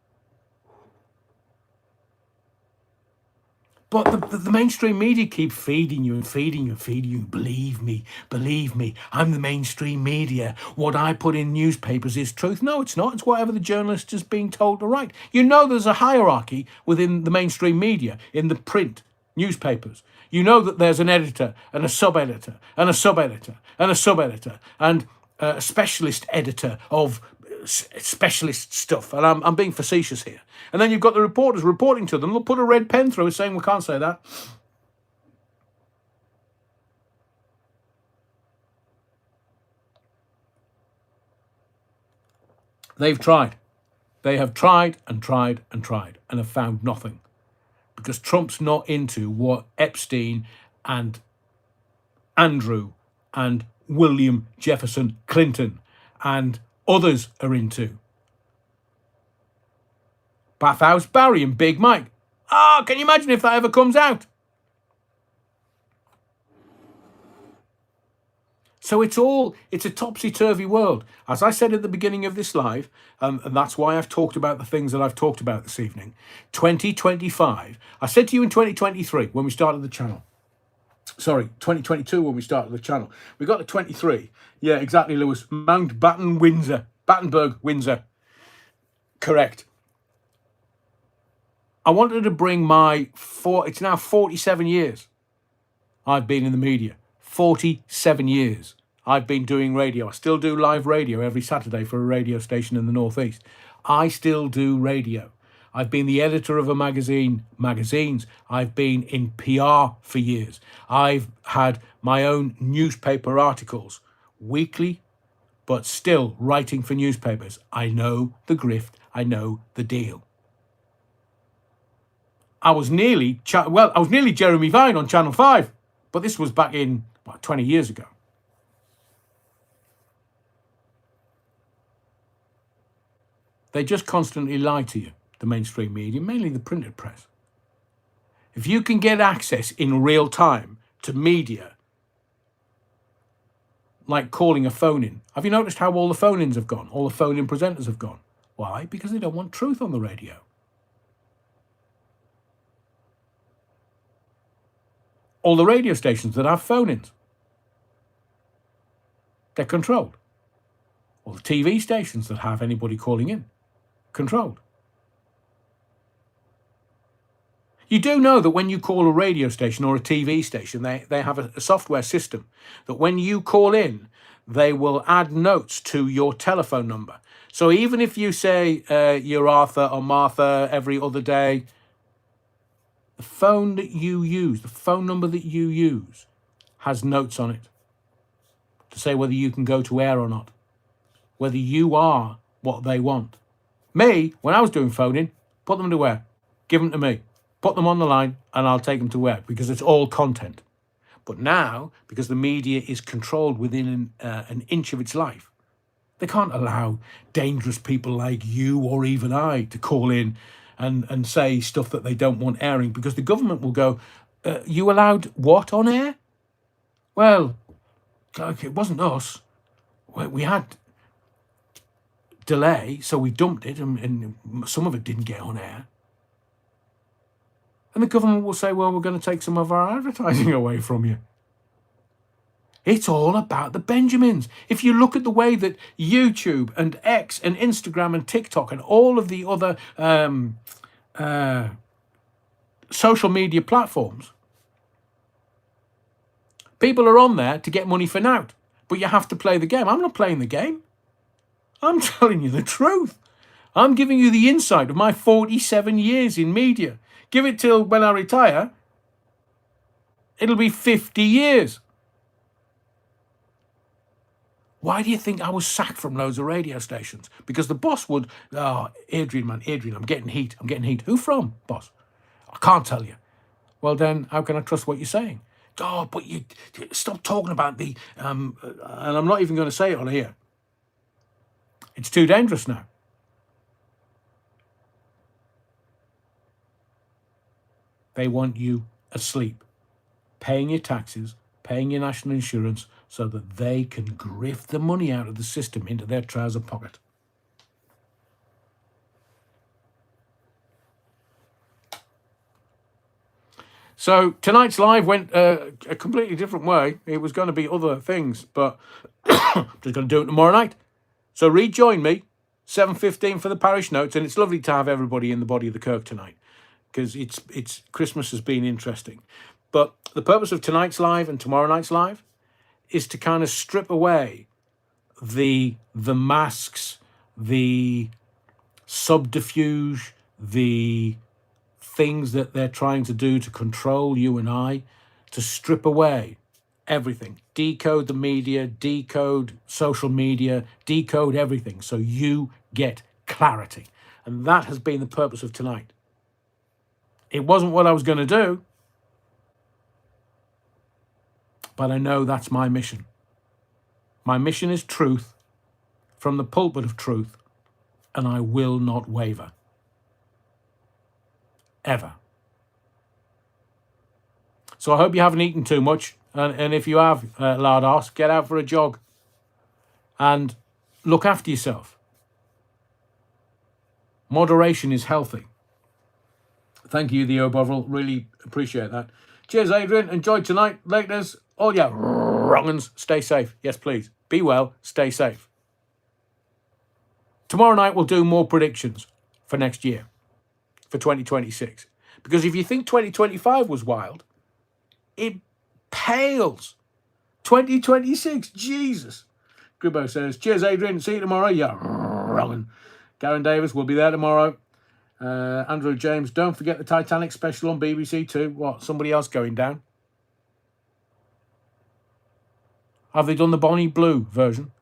Speaker 1: But the mainstream media keep feeding you and feeding you and feeding you. Believe me, I'm the mainstream media. What I put in newspapers is truth. No, it's not. It's whatever the journalist is being told to write. You know there's a hierarchy within the mainstream media, in the print newspapers. You know that there's an editor and a sub-editor and a sub-editor and a sub-editor and a specialist editor of specialist stuff, and I'm being facetious here. And then you've got the reporters reporting to them. They'll put a red pen through it saying, we can't say that. They've tried. They have tried and tried and tried and have found nothing. Because Trump's not into what Epstein and Andrew and William Jefferson Clinton and others are into. Bathhouse Barry and Big Mike. Can you imagine if that ever comes out? So it's a topsy-turvy world. As I said at the beginning of this live, and that's why I've talked about the things that I've talked about this evening, 2025, I said to you in 2023 when we started the channel, sorry, 2022 when we started the channel, we got to 23. Yeah, exactly, Lewis. Mountbatten, Windsor. Battenberg, Windsor. Correct. I wanted to bring it's now 47 years I've been in the media. 47 years I've been doing radio. I still do live radio every Saturday for a radio station in the Northeast. I still do radio. I've been the editor of a magazines. I've been in PR for years. I've had my own newspaper articles, weekly, but still writing for newspapers. I know the grift. I know the deal. I was nearly Jeremy Vine on Channel 5, but this was back in 20 years ago. They just constantly lie to you, the mainstream media, mainly the printed press. If you can get access in real time to media, like calling a phone-in, have you noticed how all the phone-ins have gone? All the phone-in presenters have gone. Why? Because they don't want truth on the radio. All the radio stations that have phone-ins, they're controlled. All the TV stations that have anybody calling in, controlled. You do know that when you call a radio station or a TV station, they have a software system that when you call in, they will add notes to your telephone number. So even if you say you're Arthur or Martha every other day, the phone that you use, the phone number that you use, has notes on it to say whether you can go to air or not, whether you are what they want. Me, when I was doing phoning, put them to air, give them to me, put them on the line, and I'll take them to air because it's all content. But now, because the media is controlled within an inch of its life, they can't allow dangerous people like you or even I to call in and say stuff that they don't want airing, because the government will go, you allowed what on air? Well, it wasn't us. We had delay, so we dumped it, and some of it didn't get on air. And the government will say, well, we're going to take some of our advertising away from you. It's all about the Benjamins. If you look at the way that YouTube and X and Instagram and TikTok and all of the other social media platforms, people are on there to get money for now. But you have to play the game. I'm not playing the game. I'm telling you the truth. I'm giving you the insight of my 47 years in media. Give it till when I retire, it'll be 50 years. Why do you think I was sacked from loads of radio stations? Because the boss would, Adrian, I'm getting heat. Who from, boss? I can't tell you. Well then, how can I trust what you're saying? Oh, but you stop talking about the and I'm not even going to say it on here. It's too dangerous now. They want you asleep, paying your taxes, paying your national insurance, so that they can grift the money out of the system into their trouser pocket. So tonight's live went a completely different way. It was going to be other things, but I'm just going to do it tomorrow night. So rejoin me, 7:15 for the parish notes, and it's lovely to have everybody in the body of the Kirk tonight, because it's Christmas has been interesting. But the purpose of tonight's live and tomorrow night's live is to kind of strip away the masks, the subterfuge, the things that they're trying to do to control you and I, to strip away everything, decode the media, decode social media, decode everything, so you get clarity. And that has been the purpose of tonight. It wasn't what I was going to do, but I know that's my mission. My mission is truth from the pulpit of truth, and I will not waver. Ever. So I hope you haven't eaten too much, and if you have, lard arse, get out for a jog and look after yourself. Moderation is healthy. Thank you, Theo Bovril. Really appreciate that. Cheers, Adrian. Enjoy tonight. Laters. All ya wrong-uns. Stay safe. Yes, please. Be well. Stay safe. Tomorrow night we'll do more predictions for next year, for 2026. Because if you think 2025 was wild, it pales. 2026, Jesus. Gribbo says, cheers, Adrian. See you tomorrow. Yeah, wrong. Garen Davis will be there tomorrow. Andrew James, don't forget the Titanic special on BBC Two. What, somebody else going down? Have they done the Bonnie Blue version?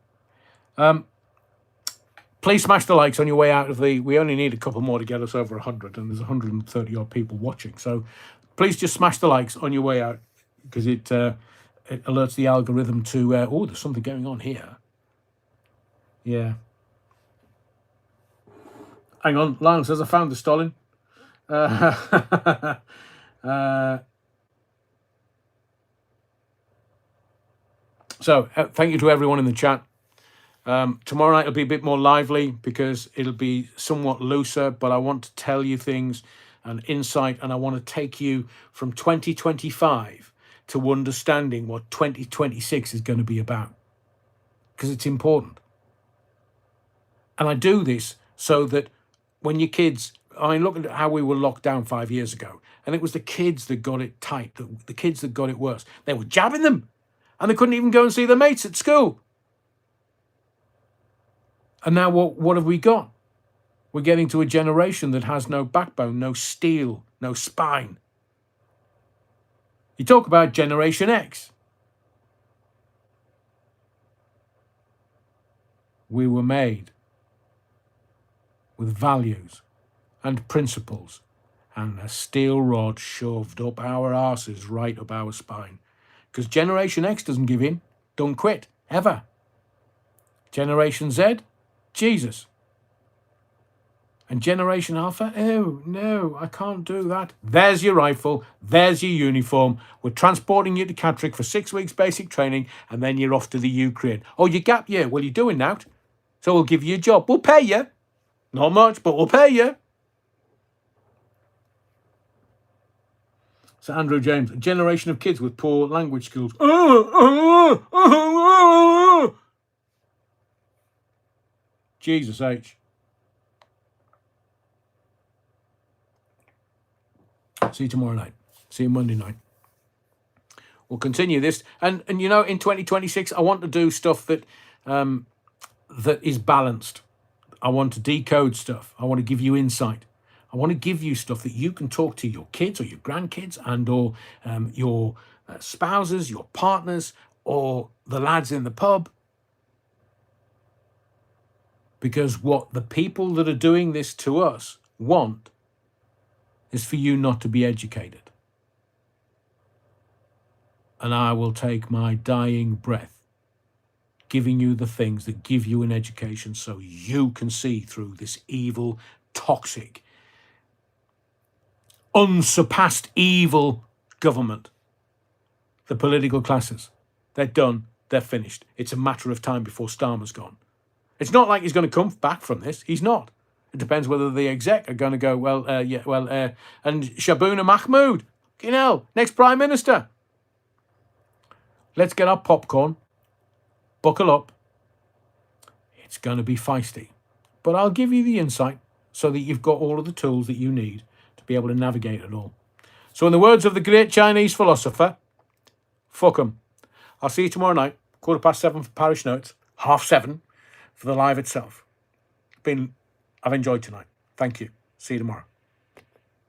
Speaker 1: Please smash the likes on your way out of the... We only need a couple more to get us over 100, and there's 130 odd people watching. So please just smash the likes on your way out, because it alerts the algorithm to... oh, there's something going on here. Yeah. Hang on, Lance says, I found the Stalin. So, thank you to everyone in the chat. Tomorrow night will be a bit more lively because it'll be somewhat looser, but I want to tell you things and insight, and I want to take you from 2025 to understanding what 2026 is going to be about, because it's important. And I do this so that when your kids, I mean, look at how we were locked down 5 years ago, and it was the kids that got it tight, the kids that got it worse. They were jabbing them, and they couldn't even go and see their mates at school. And now what have we got? We're getting to a generation that has no backbone, no steel, no spine. You talk about Generation X. We were made with values and principles, and a steel rod shoved up our arses, right up our spine. Because Generation X doesn't give in, don't quit, ever. Generation Z, Jesus. And Generation Alpha, oh, no, I can't do that. There's your rifle, there's your uniform. We're transporting you to Catterick for 6 weeks basic training, and then you're off to the Ukraine. Oh, your gap year, well, you're doing that. So we'll give you a job. We'll pay you. Not much, but we'll pay you. So Andrew James, a generation of kids with poor language skills. Jesus H. See you tomorrow night. See you Monday night. We'll continue this. And you know, in 2026, I want to do stuff that that is balanced. I want to decode stuff. I want to give you insight. I want to give you stuff that you can talk to your kids or your grandkids and or your spouses, your partners, or the lads in the pub. Because what the people that are doing this to us want is for you not to be educated. and I will take my dying breath, giving you the things that give you an education so you can see through this evil, toxic, unsurpassed evil government. The political classes, they're done, they're finished. It's a matter of time before Starmer's gone. It's not like he's going to come back from this. He's not. It depends whether the exec are going to go, and Shabuna Mahmood, next Prime Minister. Let's get our popcorn, buckle up. It's going to be feisty. But I'll give you the insight so that you've got all of the tools that you need to be able to navigate it all. So in the words of the great Chinese philosopher, fuck 'em. I'll see you tomorrow night, 7:15 for Parish Notes, 7:30 for the live itself. I've enjoyed tonight. Thank you. See you tomorrow.